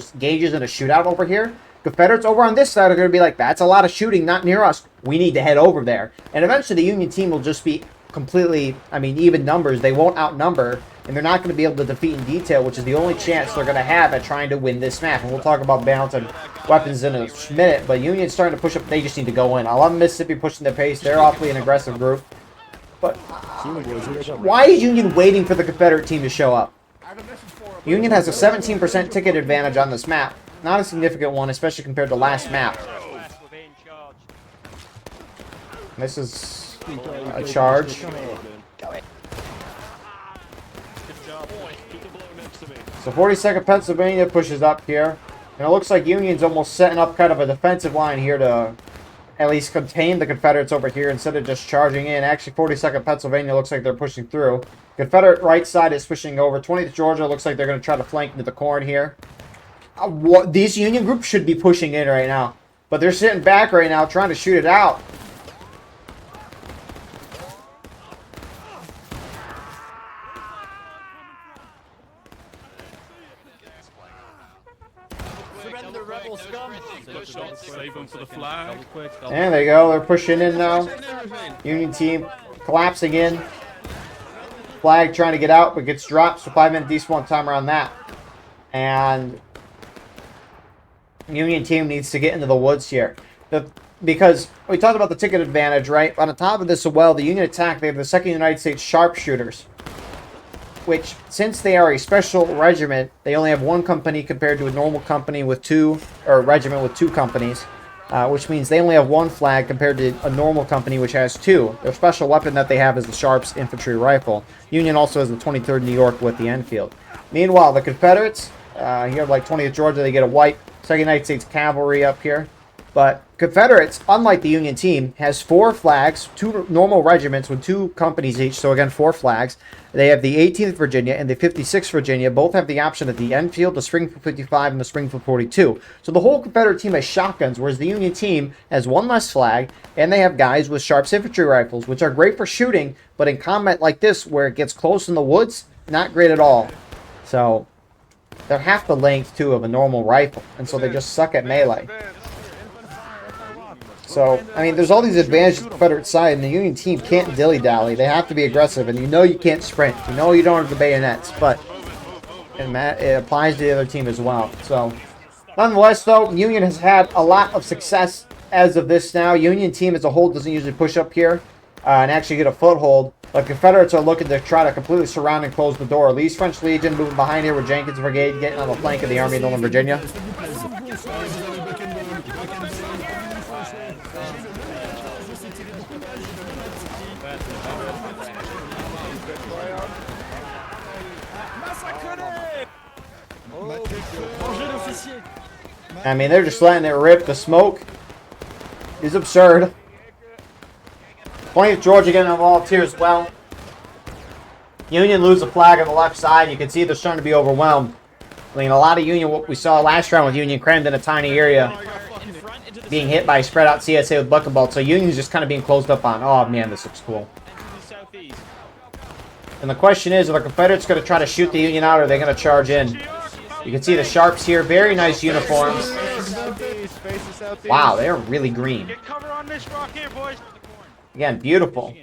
shootout over here, Confederates over on this side are going to be like, that's a lot of shooting, not near us. We need to head over there. And eventually the Union team will just be completely, I mean, even numbers. They won't outnumber, and they're not going to be able to defeat in detail, which is the only chance they're going to have at trying to win this map. And we'll talk about balance and weapons in a minute, but Union's starting to push up. They just need to go in. I love Mississippi pushing the pace. They're awfully an aggressive group. But why is Union waiting for the Confederate team to show up? Union has a 17% ticket advantage on this map. Not a significant one, especially compared to last map. This is a charge. So 42nd Pennsylvania pushes up here. And it looks like Union's almost setting up kind of a defensive line here to at least contain the Confederates over here instead of just charging in. Actually, 42nd Pennsylvania looks like they're pushing through. Confederate right side is pushing over. 20th Georgia looks like they're going to try to flank into the corn here. These Union groups should be pushing in right now. But they're sitting back right now trying to shoot it out. Save them for the flag. And there you go. They're pushing in now. Union team collapsing in. Flag trying to get out, but gets dropped. So 5-minute despawn timer on that. And Union team needs to get into the woods here. Because we talked about the ticket advantage, right? On the top of this as well, the Union attack, they have the 2nd United States sharpshooters. which, since they are a special regiment, they only have one company compared to a normal company with two, or a regiment with two companies, which means they only have one flag compared to a normal company which has two. Their special weapon that they have is the Sharps infantry rifle. Union also has the 23rd New York with the Enfield. Meanwhile, the Confederates, here like 20th Georgia, they get a white 2nd United States Cavalry up here. But Confederates, unlike the Union team, has 4 flags, 2 normal regiments with 2 companies each, so again 4 flags. They have the 18th Virginia and the 56th Virginia, both have the option of the Enfield, the Springfield 55, and the Springfield 42. So the whole Confederate team has shotguns, whereas the Union team has 1 less flag, and they have guys with Sharps infantry rifles, which are great for shooting, but in combat like this, where it gets close in the woods, not great at all. So they're half the length, too, of a normal rifle, and so they just suck at melee. So, I mean, there's all these advantages to the Confederate side, and the Union team can't dilly-dally. They have to be aggressive, and you know you can't sprint. You know you don't have the bayonets, but it applies to the other team as well. So, nonetheless, though, Union has had a lot of success as of this now. Union team as a whole doesn't usually push up here and actually get a foothold. But Confederates are looking to try to completely surround and close the door. Lee's French Legion moving behind here with Jenkins' Brigade getting on the flank of the Army of Northern Virginia. I mean, they're just letting it rip. The smoke is absurd. 20th Georgia getting involved here as well. Union lose a flag on the left side. You can see they're starting to be overwhelmed. I mean, a lot of Union, what we saw last round with Union crammed in a tiny area, being hit by a spread out CSA with bucket bolt. So Union's just kind of being closed up on. Oh man, this looks cool. And the question is, are the Confederates going to try to shoot the Union out, or are they going to charge in? You can see the Sharps here. Very nice uniforms. Wow, they're really green. Get cover on this rock here, boys. Again, beautiful.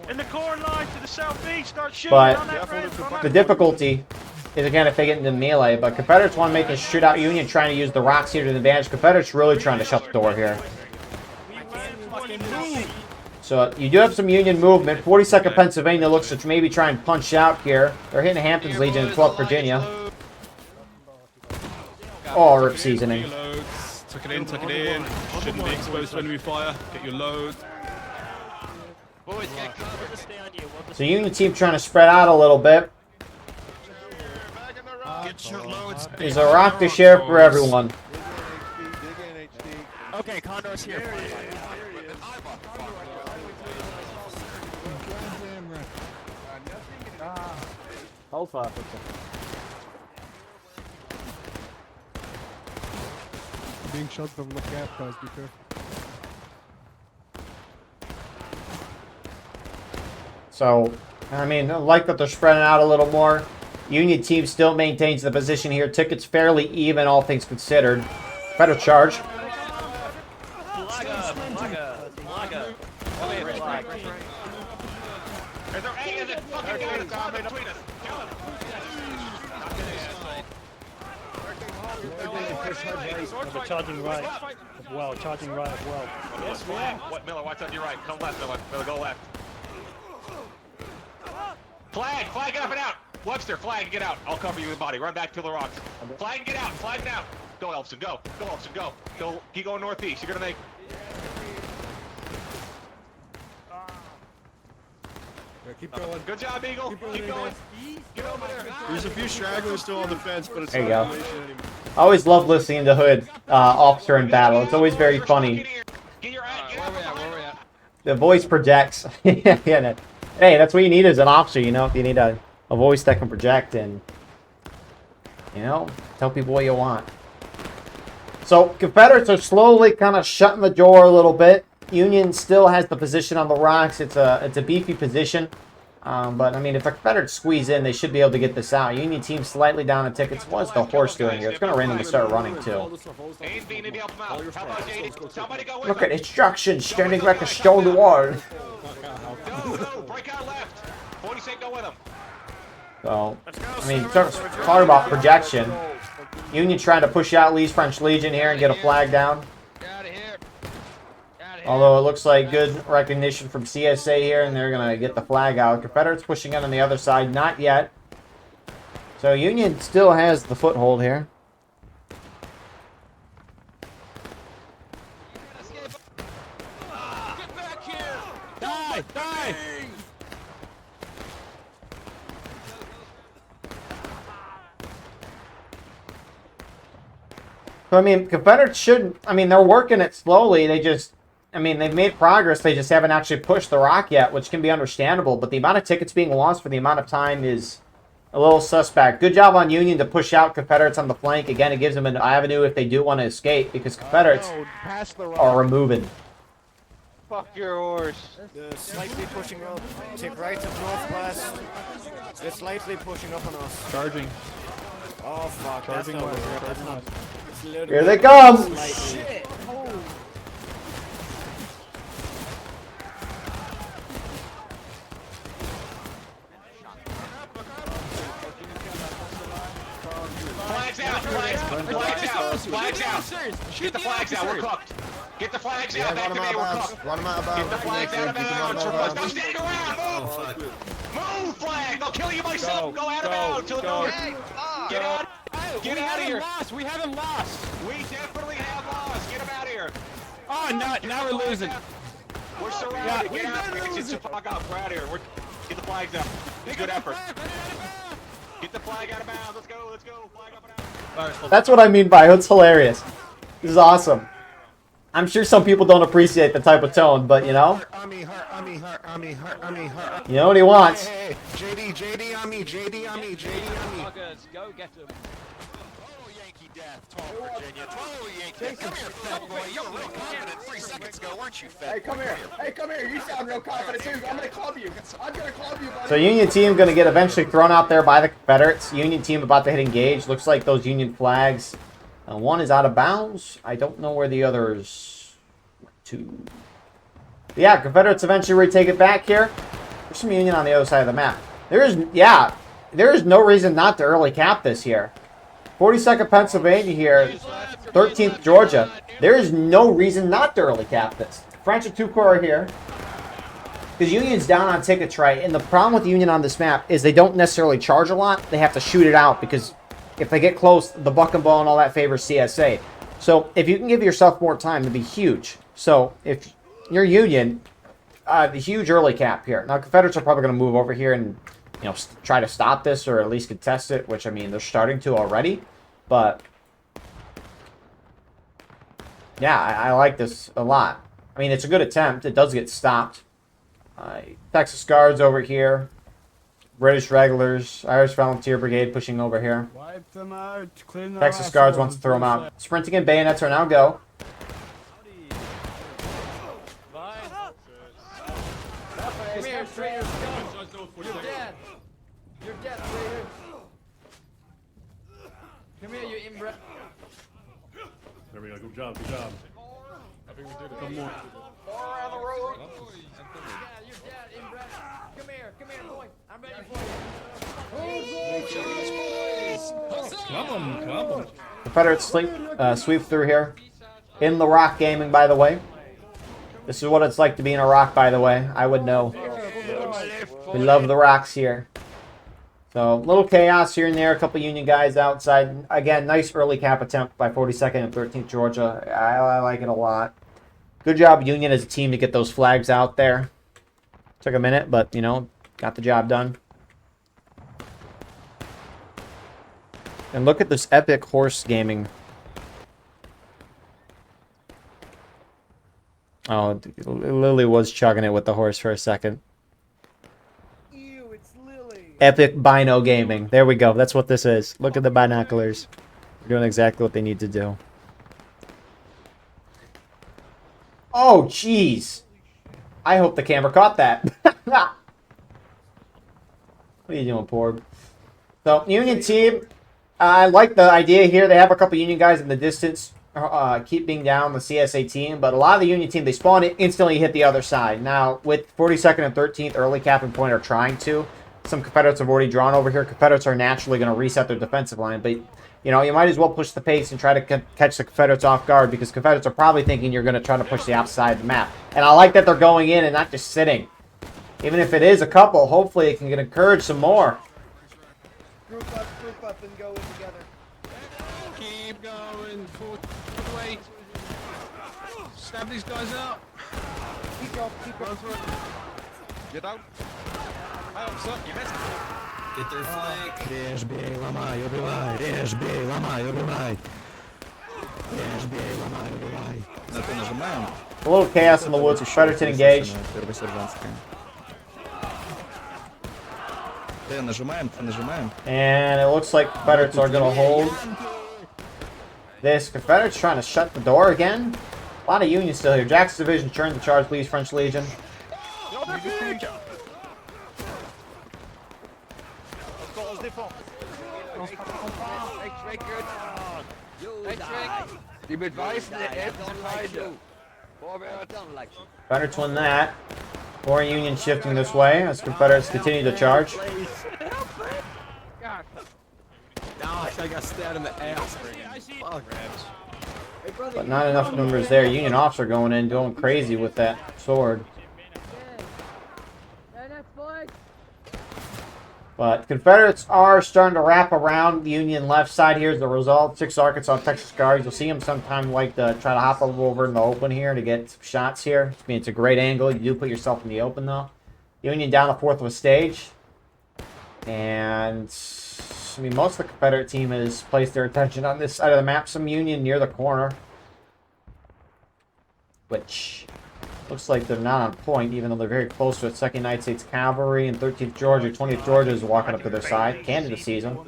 In the corn line to the southeast, start shooting But on that red. the difficulty is, again, if they get into melee. But Confederates want to make this shootout. Union trying to use the rocks here to the advantage. Confederates really trying to shut the door here. So you do have some Union movement. 42nd Pennsylvania looks to maybe try and punch out here. They're hitting Hampton's Legion in 12th Virginia. Oh, rip seasoning. Tuck it in, tuck it in. Shouldn't be exposed to enemy fire. Get your load. So Union team trying to spread out a little bit. There's a rock to share for everyone. Okay, Condor's here. Hold fire. Being shot from the gap, guys, be careful. So, I mean, I like that they're spreading out a little more. Union team still maintains the position here. Tickets fairly even, all things considered. Better charge. We're charging right as well, charging right as well. Yes, flag. What, Miller, watch on your right. Come left, Miller. Miller, go left. Flag, get up and out. Webster, flag, get out. I'll cover you with body. Run back to the rocks. Flag and get out, flag and out. Go, Elfson, go. Go, Elfson, go. Go, keep going northeast. You're gonna make... Yeah, keep going. Good job, Eagle. Keep going. Get over there. There's a few stragglers still on the fence, but it's There you not go. formation anymore. I always love listening to Hood officer in battle. It's always very funny. The voice projects. Yeah, hey, that's what you need as an officer, you know? You need a voice that can project and, you know, tell people what you want. So, Confederates are slowly kind of shutting the door a little bit. Union still has the position on the rocks. It's a beefy position. But, I mean, if the Confederates squeeze in, they should be able to get this out. Union team slightly down in tickets. What's the horse doing here? It's going to randomly start running, too. Look at instructions, standing like a stone wall. So, I mean, talk about projection. Union trying to push out Lee's French Legion here and get a flag down. Although it looks like good recognition from CSA here, and they're going to get the flag out. Confederates pushing in on the other side. Not yet. So Union still has the foothold here. Get back here! Die! Die! So, I mean, Confederates should... I mean, they're working it slowly. They just... I mean, they've made progress. They just haven't actually pushed the rock yet, which can be understandable. But the amount of tickets being lost for the amount of time is a little suspect. Good job on Union to push out Confederates on the flank. Again, it gives them an avenue if they do want to escape, because Confederates are removing. Fuck your horse. Slightly pushing up. Take right to northwest. They're slightly pushing up on us. Charging. Oh fuck, that's not working. That's not. It's a little Here bit they come! slightly. Shit. Oh. Flags out, flags out. Get the flags out, we're cooked. Get the flags out, back to me, we're cooked. Run them out of bounds. Get the flags out of bounds. Stop standing around, move! Move, flag! They'll kill you myself. Go out of bounds to the north. Get out. Get out of here. We haven't lost. We definitely have lost. Get them out of here. Oh, now we're losing. We're surrounded. Get out. Get the fuck out. We're out of here. Get the flags out. It's good effort. Get the flag out of bounds. Let's go. Let's go. Flag up and out. That's what I mean by it's hilarious. This is awesome. I'm sure some people don't appreciate the type of tone, but you know. You know what he wants. Hey, JD on me, JD on me. Go get him. Total Yankee death, Tall Virginia. Total Yankee. Come here, fat boy. You were real confident 3 seconds ago, weren't you, fat Hey, come here. Hey, come here. You sound real confident too. I'm gonna club you. I'm gonna club you, buddy. So Union team going to get eventually thrown out there by the Confederates. Union team about to hit engage. Looks like those Union flags. One is out of bounds. I don't know where the others went to. Yeah, Confederates eventually retake it back here. There's some Union on the other side of the map. There is no reason not to early cap this here. 42nd Pennsylvania here, 13th Georgia. There is no reason not to early cap this. French and 2 Corps are here. Because Union's down on tickets, right? And the problem with Union on this map is they don't necessarily charge a lot. They have to shoot it out because if they get close, the buck and ball and all that favors CSA. So if you can give yourself more time, it'd be huge. So if you're Union, the huge early cap here. Now Confederates are probably going to move over here and try to stop this or at least contest it, which I mean they're starting to already. But yeah, I like this a lot. I mean it's a good attempt. It does get stopped. Texas Guards over here. British Regulars, Irish Volunteer Brigade pushing over here. Wipe them out. Clean the Texas Guards wants to throw them out. Sprinting and bayonets are now go. Come here, traitor. You're dead. You're dead, traitor. Come here, you inbred. There we go. Good job. Good job. I think we did it. Come on. Around the road. Yeah, you're dead, inbred. Come here, boy. I'm ready for you. Come on. Confederates sweep through here. In the Rock Gaming, by the way. This is what it's like to be in a rock, by the way. I would know. We love the rocks here. So, little chaos here and there. A couple Union guys outside. Again, nice early cap attempt by 42nd and 13th Georgia. I like it a lot. Good job, Union, as a team to get those flags out there. Took a minute, but, got the job done. And look at this epic horse gaming. Oh, Lily was chugging it with the horse for a second. Ew, it's Lily. Epic Bino Gaming. There we go. That's what this is. Look at the binoculars. They're doing exactly what they need to do. Oh, jeez. I hope the camera caught that. What are you doing, Porg? So, Union team, I like the idea here. They have a couple Union guys in the distance keeping down the CSA team, but a lot of the Union team, they spawn it, instantly hit the other side. Now, with 42nd and 13th, early cap and point are trying to. some Confederates have already drawn over here. Confederates are naturally going to reset their defensive line, but you know, you might as well push the pace and try to catch the Confederates off guard, because Confederates are probably thinking you're going to try to push the outside of the map. And I like that they're going in and not just sitting. Even if it is a couple, hopefully it can get encouraged some more. Group up, and go in together. Keep going. Forward. Wait. Stab these guys out. Keep going, keep going. Get out. You missed. Get their flank. Режь, бей, ломай, убивай. Режь, бей, ломай, убивай. Режь, бей, ломай, убивай. На то нажимаем. A little chaos in the woods. Confederates engaged. Первосержантская. Т нажимаем, Т нажимаем. And it looks like Confederates are going to hold this. Confederates trying to shut the door again. A lot of Union still here. Jackson's division, turn the charge, please, French Legion. Confederates win that. More Union shifting this way as Confederates continue to charge. I got stabbed in the ass. But not enough numbers there. Union officer going in, going crazy with that sword. But Confederates are starting to wrap around the Union left side here as the result. 6 Arkansas Texas Guards. You'll see them sometime like to try to hop over in the open here to get some shots here. I mean, it's a great angle. You do put yourself in the open though. Union down the 4th of a stage. And I mean, most of the Confederate team has placed their attention on this side of the map. Some Union near the corner, which looks like they're not on point, even though they're very close to it. 2nd United States Cavalry and 13th Georgia. 20th Georgia is walking up to their side. Canada sees them.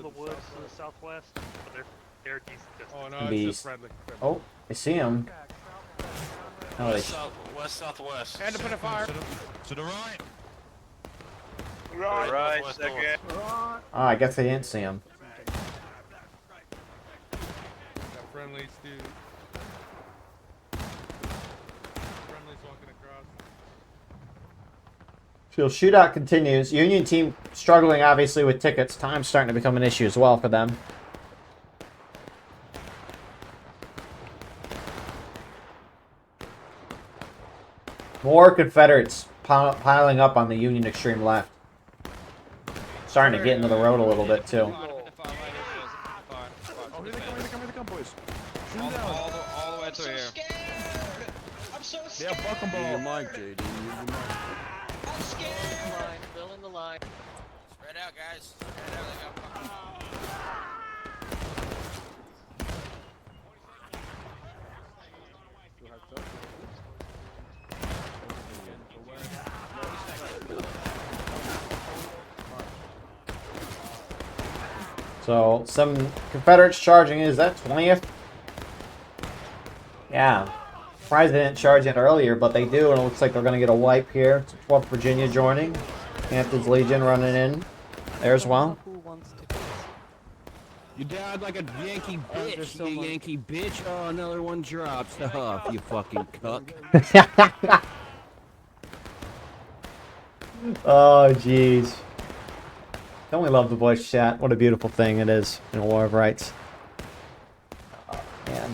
Oh, I see him. Oh, West, southwest. Hand to put a fire. To the right. Right, second. oh, I guess they didn't see him. Friendlies, dude. Friendlies walking across. So shootout continues. Union team struggling obviously with tickets. Time's starting to become an issue as well for them. More Confederates piling up on the Union extreme left. Starting to get into the road a little bit too. All the way through here. I'm so scared. Yeah, fuck them both. Your mic, JD. I'm scared. Fill in the line. Spread out, guys. Spread out. So some Confederates charging. Is that 20th? Yeah. Surprised they didn't charge it earlier, but they do, and it looks like they're going to get a wipe here. It's 12th Virginia joining. Hampton's Legion running in there as well. You died like a Yankee bitch, you Yankee bitch. Oh, another one drops. Oh, you fucking cuck. Oh, jeez. Don't we love the voice chat? What a beautiful thing it is in a war of rights. Oh, man.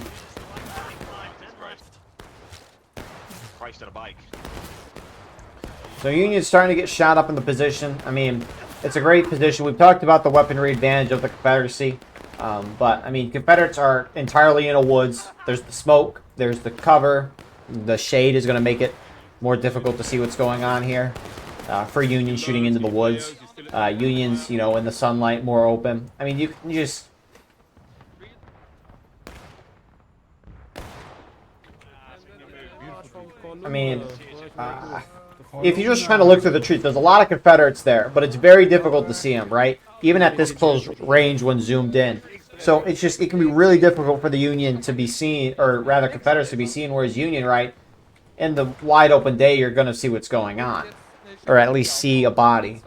Christ on a bike. So Union's starting to get shot up in the position. I mean, it's a great position. We've talked about the weaponry advantage of the Confederacy. But, I mean, Confederates are entirely in a woods. There's the smoke. There's the cover. The shade is going to make it more difficult to see what's going on here. For Union shooting into the woods. Union's, you know, in the sunlight, more open. I mean, you just... I mean, if you're just trying to look through the trees, there's a lot of Confederates there, but it's very difficult to see them, right? Even at this close range when zoomed in. So it's just, it can be really difficult for the Union to be seen, or rather Confederates to be seen, whereas Union, right, in the wide open day, you're going to see what's going on. Or at least see a body.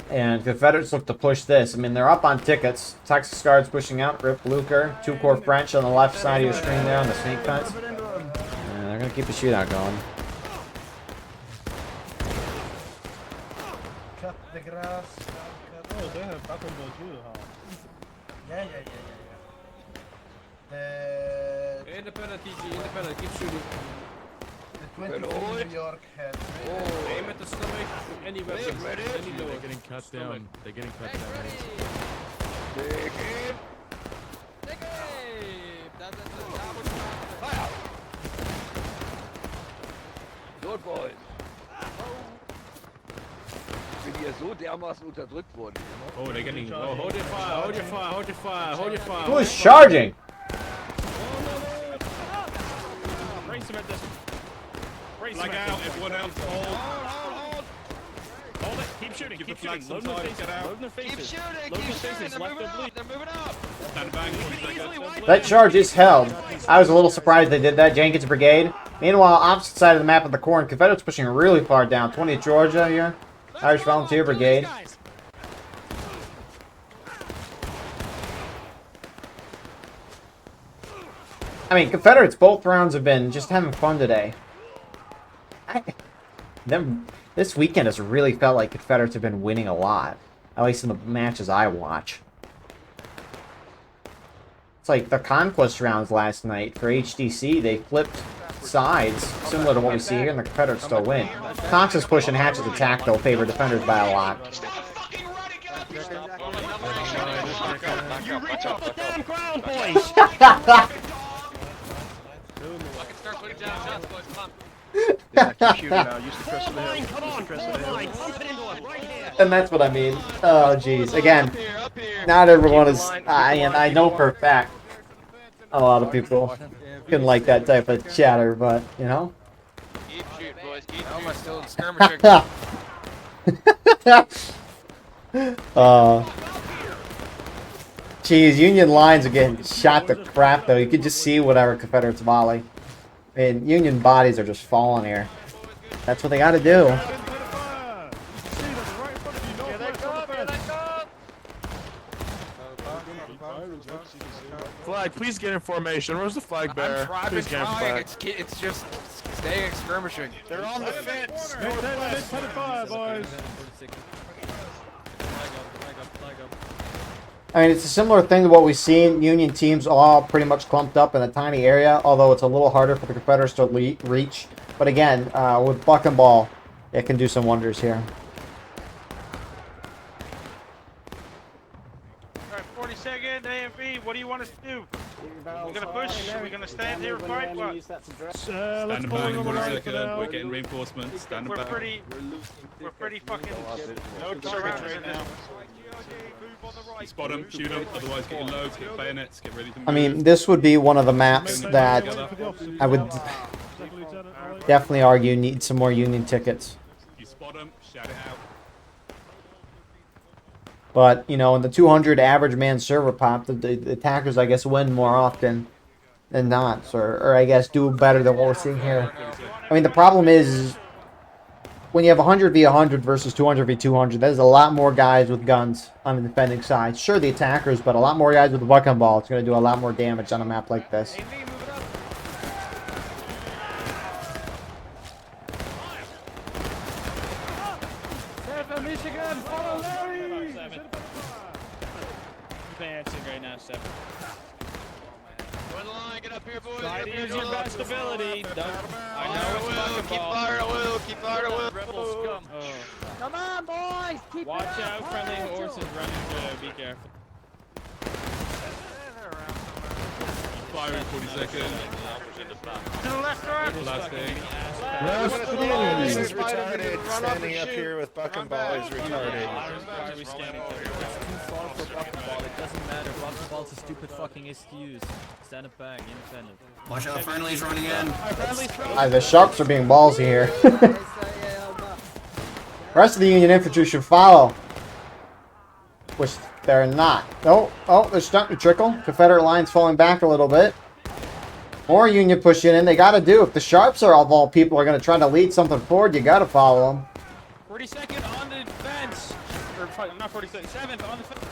And Confederates look to push this. I mean, they're up on tickets. Texas Guards pushing out. Rip Luker. 2-Corps French on the left side of your screen there on the snake fence. And they're going to keep the shootout going. Oh, they have Buckingham too, huh? Yeah. Independent TG, independent, keep shooting. The 23 New York has. Aim at the stomach, any weapon, any lower. They're getting cut down. They're getting cut down. Take aim! Take aim! Fire! Good boys. Ich bin hier so dermaßen unterdrückt worden. Oh, they're getting. Oh, hold your fire, hold your fire, hold your fire, hold your fire. Who is charging? Brace him at this. Brace him Flag at out, this. everyone else hold. Hold it, keep shooting, Give keep the flag shooting. Load some their time, faces, get out. load their faces. Keep shooting, Load keep their shooting. faces, They're left moving them bleed. up. They're moving up. Stand bang, 40 seconds. That charge is held. I was a little surprised they did that. Jenkins Brigade. Meanwhile, opposite side of the map of the core, and Confederates pushing really far down. 20th Georgia here. Irish Volunteer Brigade. I mean, Confederates, both rounds have been just having fun today. This weekend has really felt like Confederates have been winning a lot. At least in the matches I watch. It's like the Conquest rounds last night for HDC, they flipped sides, similar to what we see here, and the Confederates still win. Cox's push and Hatch's attack, though, favor defenders by a lot. You reach off the damn ground, boys! Start putting down shots, boys. Come on. Yeah, keep shooting now. Use the crest of the hill. Come on, frontline, pump it into him, right here. And that's what I mean. Oh, jeez. Again, not everyone is... I know for a fact a lot of people couldn't like that type of chatter, but, you know. Keep shooting, boys. Keep shooting. How am I still in skirmishing? Jeez, Union lines are getting shot to crap, though. You could just see whatever Confederates volley. And Union bodies are just falling here. That's what they got to do. Flag, please get in formation. Where's the flag bearer? Please get in flag. It's just staying skirmishing. They're on the fence. North fire, boys. I mean, it's a similar thing to what we've seen. Union teams all pretty much clumped up in a tiny area, although it's a little harder for the Confederates to reach. But again, with buck and ball, it can do some wonders here. Alright, 40 second AMV, what do you want us to do? We're gonna push, we're gonna stand here and fight, what? Stand bang, 40 seconds. We're getting reinforcements. Stand We're bang. pretty fucking... No targets right now. Spot them, shoot them, otherwise get your loads, get bayonets, get ready to move. I mean, this would be one of the maps that I would definitely argue need some more Union tickets. You spot them, shout it out. But, you know, in the 200 average man server pop, the attackers, I guess, win more often than not. Or I guess, do better than what we're seeing here. I mean, the problem is when you have 100 v 100 versus 200 v 200, there's a lot more guys with guns on the defending side. Sure, the attackers, but a lot more guys with the buck and ball. It's going to do a lot more damage on a map like this. Michigan, follow Larry! Advancing right now, 7. Go in the line, get up here, boys. Try to use your best ability. I know it will. Keep fire at will. Keep fire at will. Rebels come. Come on, boys! Keep Watch it up. out, friendly horses running through. Be careful. Fire in 40 seconds. To the left, right? Blasting. This is retarded. Standing up here with buck and ball is retarded. Why are we standing there? Too far for buck and ball. It doesn't matter. Buck and ball's a stupid fucking excuse. Stand it back, independent. Watch out, friendly's running in. The Sharps are being ballsy here. The rest of the Union infantry should follow. Which they're not. Oh, they're starting to trickle. Confederate lines falling back a little bit. More Union pushing in. They got to do. If the Sharps are of all people are going to try to lead something forward, you got to follow them. 42nd on the fence. Or not 42nd, 7th on the fence.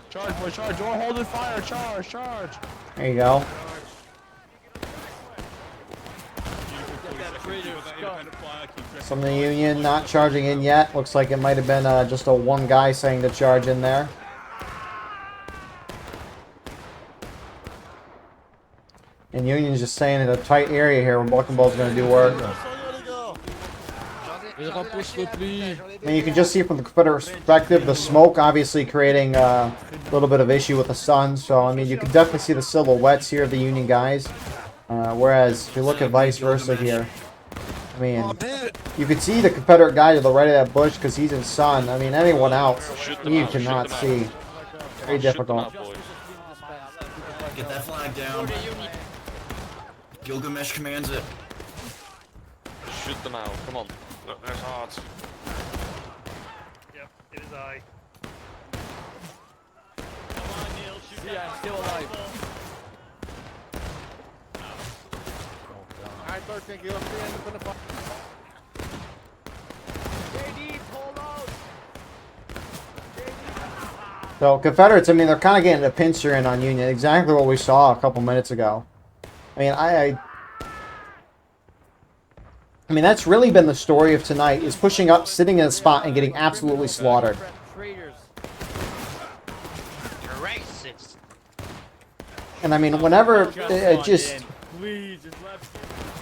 Charge, boy, charge. Don't hold it fire. Charge, charge. There you go. Some of the Union not charging in yet. Looks like it might have been just a one guy saying to charge in there. And Union's just saying in a tight area here where Bucking Ball's going to do work. I mean, you can just see from the Confederate perspective, the smoke obviously creating a little bit of issue with the sun. So, I mean, you can definitely see the silhouettes here of the Union guys. Whereas, if you look at vice versa here, I mean, you can see the Confederate guy to the right of that bush because he's in sun. I mean, anyone else, you cannot see. Very difficult. Get that flag down. Gilgamesh commands it. Shoot them out. Come on. Look, there's hearts. Yep, it is I. Yeah, I'm still alive. Alright, 13, get up there and put the fire. So, Confederates, I mean, they're kind of getting a pincer in on Union. Exactly what we saw a couple minutes ago. I mean, I mean, that's really been the story of tonight, is pushing up, sitting in a spot, and getting absolutely slaughtered. And I mean, whenever it just...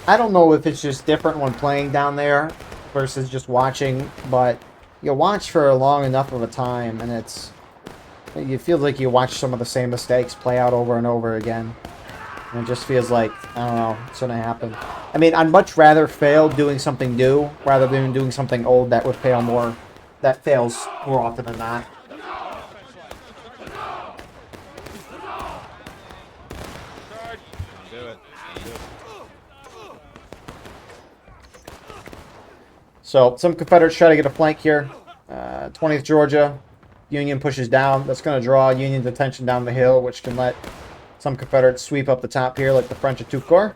I don't know if it's just different when playing down there versus just watching, but you watch for long enough of a time, and it's... You feel like you watch some of the same mistakes play out over and over again. And it just feels like, I don't know, it's going to happen. I mean, I'd much rather fail doing something new rather than doing something old that would fail more. That fails more often than not. So, some Confederates try to get a flank here. 20th Georgia. Union pushes down. That's going to draw Union's attention down the hill, which can let some Confederates sweep up the top here, like the French at Toucourt.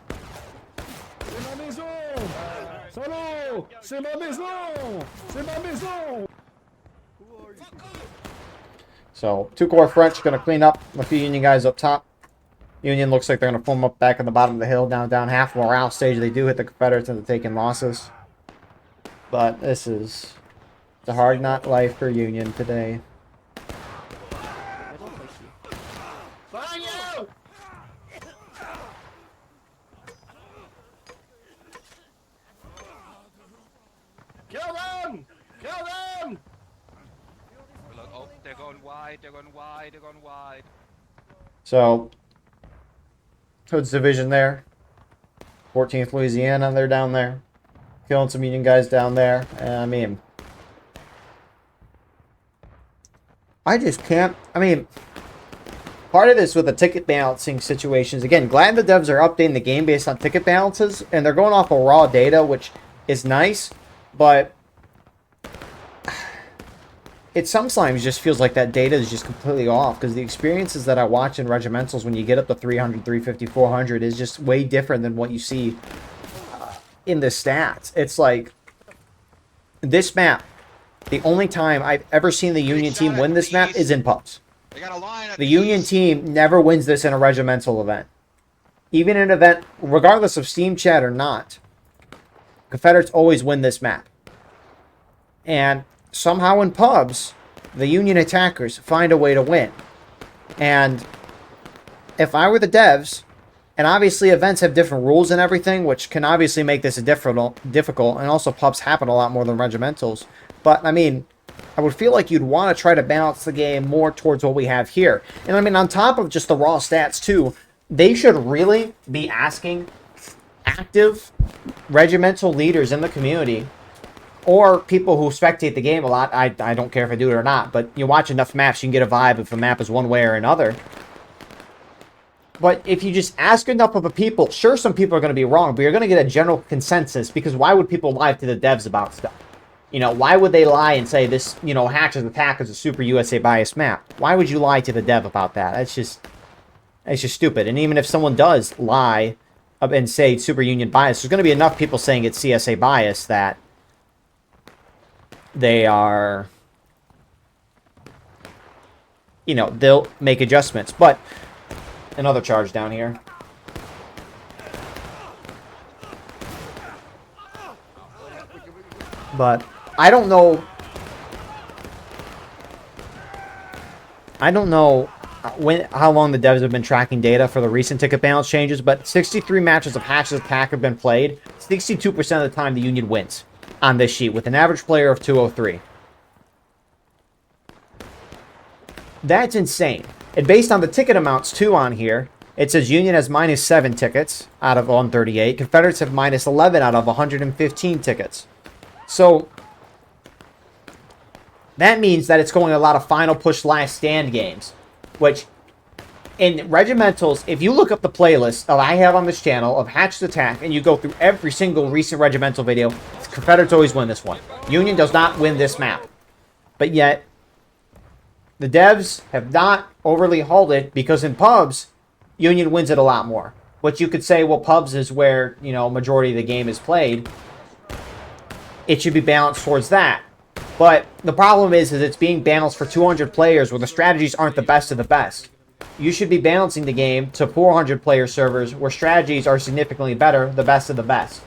So, Toucourt French going to clean up a few Union guys up top. Union looks like they're going to form up back in the bottom of the hill, down half morale stage. They do hit the Confederates into taking losses. But this is the hard knock life for Union today. Kill them! Kill them! Oh, they're going wide, they're going wide, they're going wide. So, Hood's division there. 14th Louisiana, they're down there. Killing some Union guys down there. I mean, I just can't. I mean, part of this with the ticket balancing situations. Again, glad the devs are updating the game based on ticket balances, and they're going off of raw data, which is nice, but it sometimes just feels like that data is just completely off, because the experiences that I watch in regimentals when you get up to 300, 350, 400 is just way different than what you see in the stats. It's like this map, the only time I've ever seen the Union team win this map is in pubs. The Union team never wins this in a regimental event. Even in an event, regardless of Steam chat or not, Confederates always win this map. And somehow in pubs, the Union attackers find a way to win. And if I were the devs, and obviously events have different rules and everything, which can obviously make this difficult, and also pubs happen a lot more than regimentals. But, I mean, I would feel like you'd want to try to balance the game more towards what we have here. And, I mean, on top of just the raw stats, too, they should really be asking active regimental leaders in the community, or people who spectate the game a lot. I don't care if I do it or not, but you watch enough maps, you can get a vibe if a map is one way or another. But if you just ask enough of the people, sure, some people are going to be wrong, but you're going to get a general consensus, because why would people lie to the devs about stuff? You know, why would they lie and say this, you know, Hatcher's Attack is a Super USA biased map? Why would you lie to the dev about that? It's just stupid. And even if someone does lie and say Super Union bias, there's going to be enough people saying it's CSA bias that they are, you know, they'll make adjustments. But another charge down here. But I don't know. How long the devs have been tracking data for the recent ticket balance changes, but 63 matches of Hatch's attack have been played. 62% of the time the Union wins on this sheet with an average player of 203. That's insane. And based on the ticket amounts too on here, it says Union has -7 tickets out of 138. Confederates have -11 out of 115 tickets. So that means that it's going a lot of final push last stand games, which in regimentals, if you look up the playlist that I have on this channel of Hatched Attack and you go through every single recent regimental video, Confederates always win this one. Union does not win this map. But yet, the devs have not overly hauled it because in pubs, Union wins it a lot more. Which you could say, well, pubs is where, you know, majority of the game is played. It should be balanced towards that. But the problem is it's being balanced for 200 players where the strategies aren't the best of the best. You should be balancing the game to 400 player servers where strategies are significantly better, the best of the best.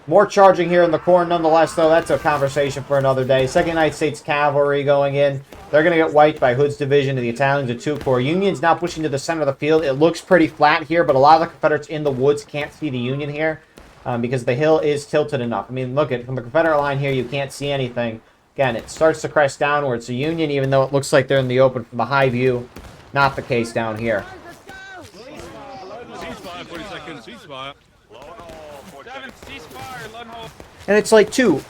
More charging here in the corner nonetheless, though. That's a conversation for another day. 2nd United States Cavalry going in. They're going to get wiped by Hood's division and the Italians at 2 Corps. Union's now pushing to the center of the field. It looks pretty flat here, but a lot of the Confederates in the woods can't see the Union here because the hill is tilted enough. I mean, look at from the Confederate line here, you can't see anything. Again, it starts to crest downwards. The Union, even though it looks like they're in the open from the high view, not the case down here. Ceasefire, 40 seconds, ceasefire. And it's like, too,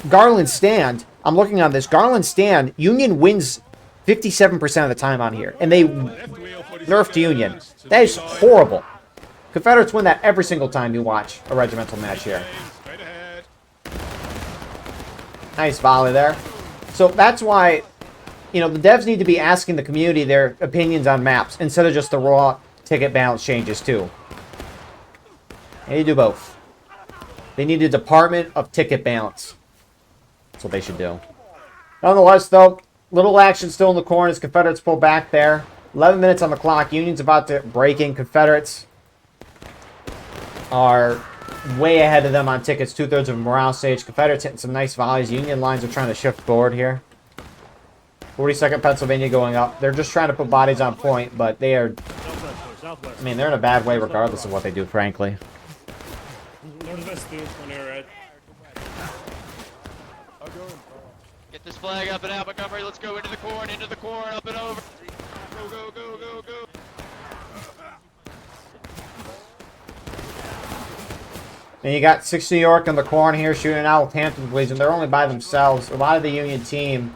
Garland Stand, I'm looking on this, Garland Stand, Union wins 57% of the time on here. And they nerfed Union. That is horrible. Confederates win that every single time you watch a regimental match here. Nice volley there. So that's why, you know, the devs need to be asking the community their opinions on maps instead of just the raw ticket balance changes too. They need to do both. They need a department of ticket balance. That's what they should do. Nonetheless, though, little action still in the corner as Confederates pull back there. 11 minutes on the clock. Union's about to break in. Confederates are way ahead of them on tickets. 2/3 of a morale stage. Confederates hitting some nice volleys. Union lines are trying to shift forward here. 42nd Pennsylvania going up. They're just trying to put bodies on point, but they are... I mean, they're in a bad way regardless of what they do, frankly. Get this flag up and out, Montgomery. Let's go into the corn, up and over. Go, go, go, go, go. And you got 6 New York in the corner here shooting out with Hampton Police, and they're only by themselves. A lot of the Union team,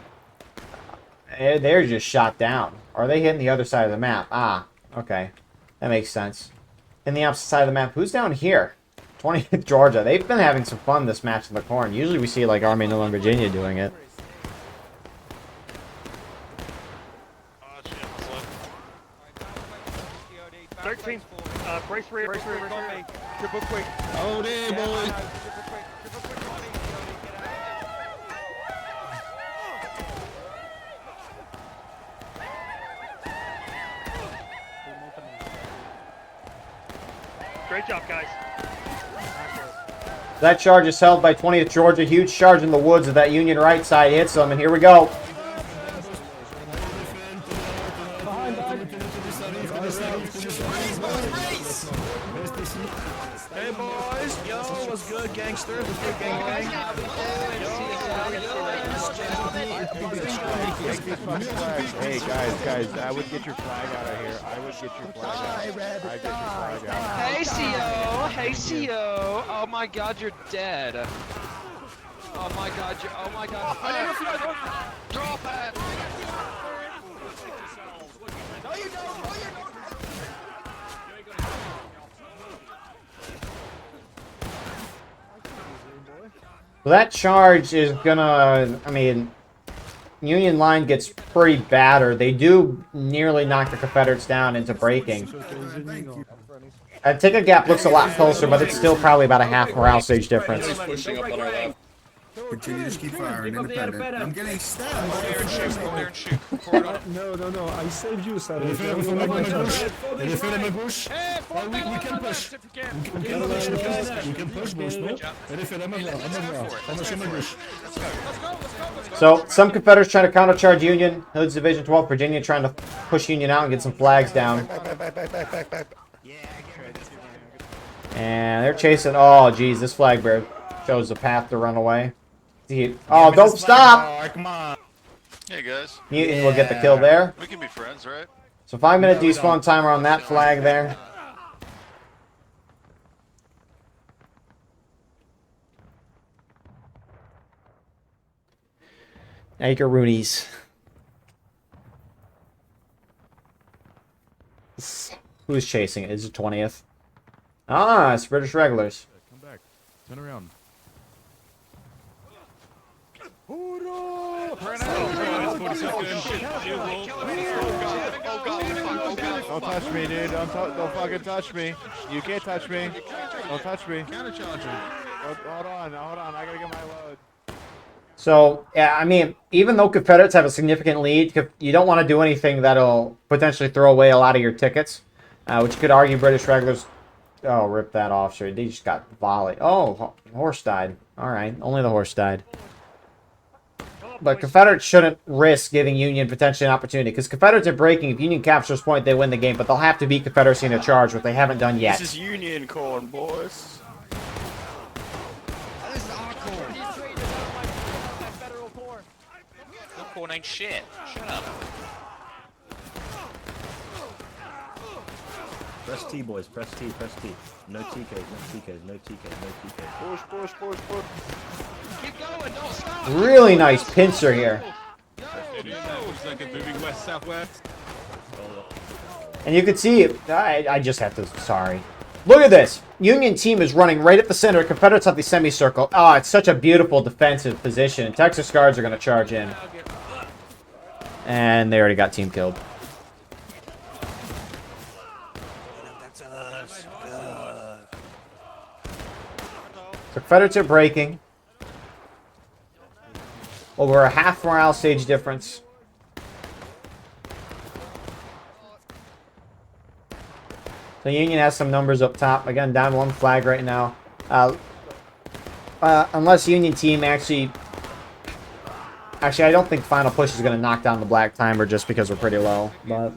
they're just shot down. Or are they hitting the other side of the map? Ah, okay. That makes sense. In the opposite side of the map, who's down here? 20th Georgia. They've been having some fun this match in the corn. Usually we see like Army of Northern Virginia doing it. Brace rear, triple quick. Oh, there, boys. Great job, guys. That charge is held by 20th Georgia. Huge charge in the woods of that Union right side hits them, and here we go. Hey boys, yo, what's good, gangster? What's good, gang? Hey guys, I would get your flag out of here. I would get your flag out. I'd get your flag out. Hey CO, oh my God, you're dead. Oh my God, oh my God. Drop it. No, you don't. Well, that charge is gonna, I mean, Union line gets pretty battered. They do nearly knock the Confederates down into breaking. Ticket gap looks a lot closer, but it's still probably about a half morale stage difference. Pushing up on our left. Continue to keep firing, independent. I'm getting stabbed. Go there and shoot. Go there and shoot. No, I saved you, sir. We can push. So, some Confederates trying to countercharge Union. Hood's Division 12, Virginia trying to push Union out and get some flags down. And they're chasing. Oh, geez, this flag bearer chose the path to run away. Oh, don't stop! Come on. Hey guys. Union will get the kill there. We can be friends, right? So 5-minute despawn timer on that flag there. Anchor Roonies. Who's chasing it? Is it 20th? Ah, it's British regulars. Come back. Turn around. Don't touch me, dude. Don't fucking touch me. You can't touch me. Don't touch me. Hold on. I gotta get my load. So, yeah, I mean, even though Confederates have a significant lead, you don't want to do anything that'll potentially throw away a lot of your tickets, which could argue British regulars. Oh, rip that off. Sure, they just got volleyed. Oh, horse died. All right, only the horse died. But Confederates shouldn't risk giving Union potentially an opportunity, because Confederates are breaking. If Union captures point, they win the game, but they'll have to beat Confederacy in a charge, which they haven't done yet. This is Union corn, boys. Corn ain't shit. Shut up. Press T, boys. Press T. No TKs. Push. Keep going, don't stop. Really nice pincer here. Looks like it's moving west-southwest. And you can see, I just have to, sorry. Look at this. Union team is running right at the center. Confederates have the semicircle. Oh, it's such a beautiful defensive position. Texas Guards are going to charge in. And they already got team killed. Confederates are breaking. Over a half morale stage difference. So Union has some numbers up top. Again, down one flag right now. Unless Union team actually, I don't think final push is going to knock down the black timer just because we're pretty low. But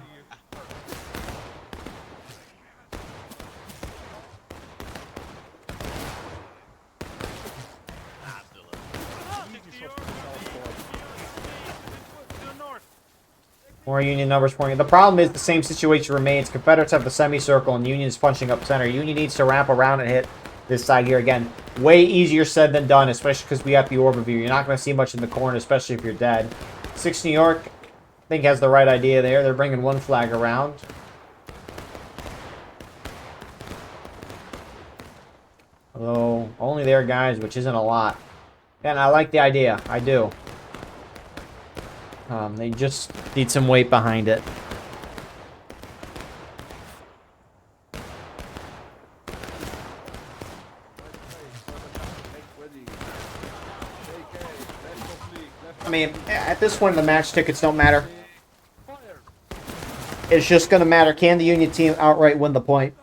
more Union numbers pointing. The problem is the same situation remains. Confederates have the semicircle and Union is punching up center. Union needs to wrap around and hit this side here. Again, way easier said than done, especially because we have the orb of you. You're not going to see much in the corner, especially if you're dead. 6 New York, I think, has the right idea there. They're bringing one flag around. Although, only their guys, which isn't a lot. And I like the idea. I do. They just need some weight behind it. I mean, at this point, the match tickets don't matter. It's just going to matter, can the Union team outright win the point?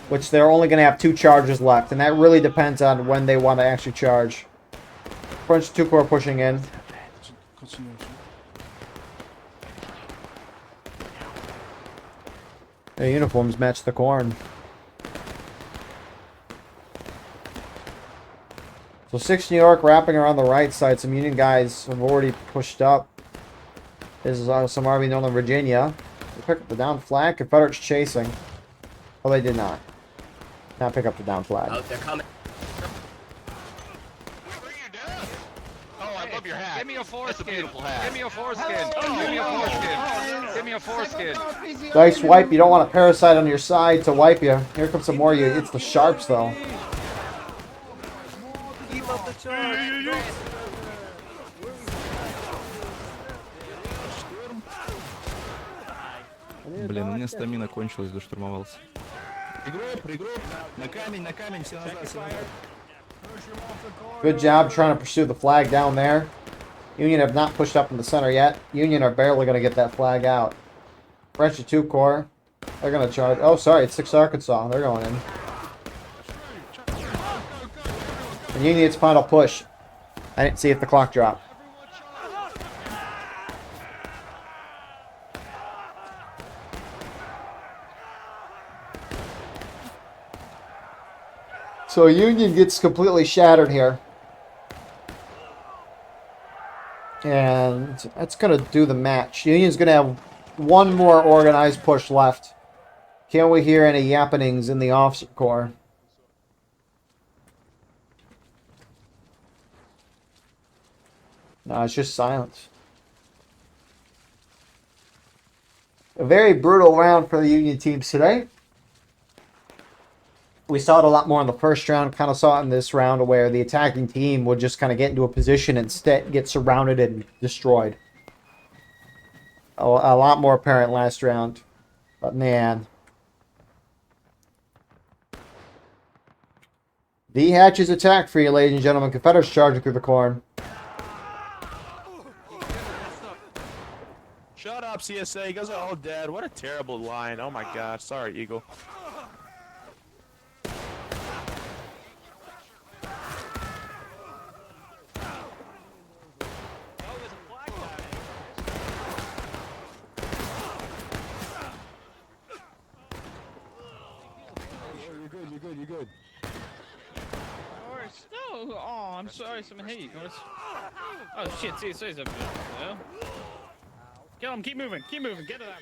Which they're only going to have 2 charges left, and that really depends on when they want to actually charge. French 2 Corps pushing in. Their uniforms match the corn. So 6 New York wrapping around the right side. Some Union guys have already pushed up. This is some Army Northern Virginia. They pick up the down flag. Confederates chasing. Oh, they did not. Not pick up the down flag. Oh, they're coming. Your hat. Give me a foreskin. Beautiful hat. Give me a foreskin. Give me a foreskin. Give me a foreskin. Dice wipe. You don't want a parasite on your side to wipe you. Here comes some more. It's the sharps though. Keep up the charge. Блин, у меня стамина кончилась, доштурмовался. Пригрупп, на камень, все назад, все назад. Good job trying to pursue the flag down there. Union have not pushed up in the center yet. Union are barely going to get that flag out. French 2 Corps. They're going to charge. Oh, sorry. It's 6 Arkansas. They're going in. And Union's final push. I didn't see if the clock dropped. So Union gets completely shattered here. And that's going to do the match. Union's going to have one more organized push left. Can we hear any yappenings in the officer corps? No, it's just silence. A very brutal round for the Union teams today. We saw it a lot more in the first round. Kind of saw it in this round where the attacking team would just kind of get into a position and instead get surrounded and destroyed. A lot more apparent last round. But man. The hatches attack for you, ladies and gentlemen. Confederates charging through the corn. Shut up, CSA. You guys are all dead. What a terrible line. Oh my gosh. Sorry, Eagle. You're good. No! Oh, I'm sorry, someone hit you. Oh shit, CSA's up there. No? Kill him, keep moving, get to that.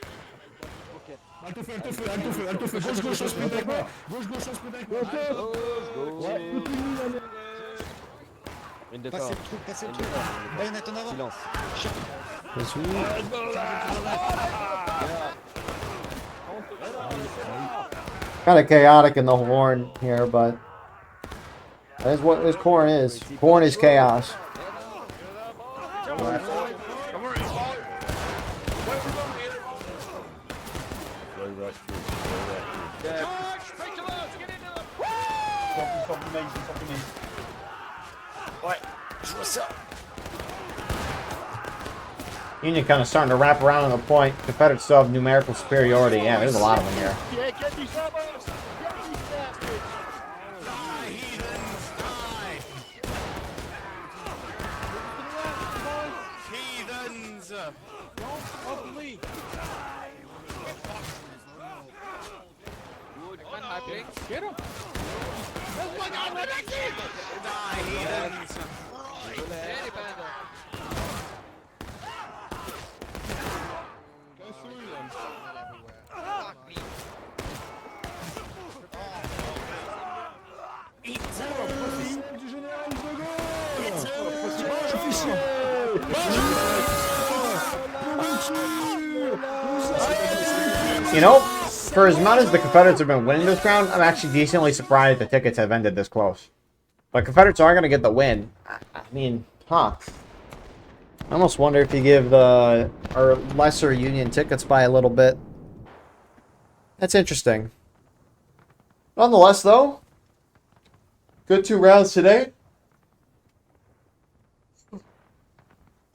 Passez le truc. Baïonnette en avant. Silence. Kind of chaotic in the horn here, but that's what this corn is. Corn is chaos. Union kind of starting to wrap around on the point. Confederates still have numerical superiority. Yeah, there's a lot of them here. Get him! Oh my God, what is it? Die, heathens! Go through them. You know, for as much as the Confederates have been winning this round, I'm actually decently surprised the tickets have ended this close. But Confederates are going to get the win. I mean, huh. I almost wonder if you give the or lesser Union tickets by a little bit. That's interesting. Nonetheless, though, good 2 rounds today.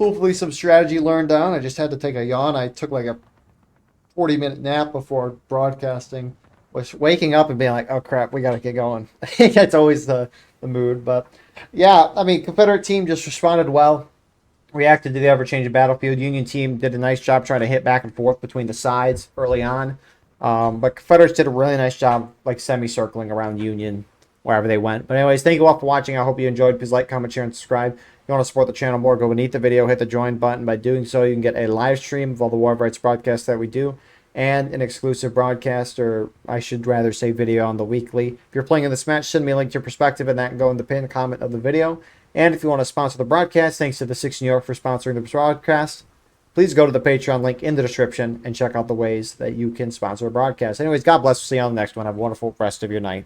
Hopefully some strategy learned down. I just had to take a yawn. I took like a 40-minute nap before broadcasting. Was waking up and being like, oh crap, we got to get going. That's always the mood. But yeah, I mean, Confederate team just responded well. Reacted to the ever-changing battlefield. Union team did a nice job trying to hit back and forth between the sides early on. But Confederates did a really nice job like semicircling around Union wherever they went. But anyways, thank you all for watching. I hope you enjoyed. Please like, comment, share, and subscribe. If you want to support the channel more, go beneath the video, hit the join button. By doing so, you can get a live stream of all the War of Rights broadcasts that we do, and an exclusive broadcast, or I should rather say video, on the weekly. If you're playing in this match, send me a link to your perspective, and that can go in the pinned comment of the video. And if you want to sponsor the broadcast, thanks to the 6 New York for sponsoring the broadcast. Please go to the Patreon link in the description and check out the ways that you can sponsor a broadcast. Anyways, God bless. We'll see you on the next one. Have a wonderful rest of your night.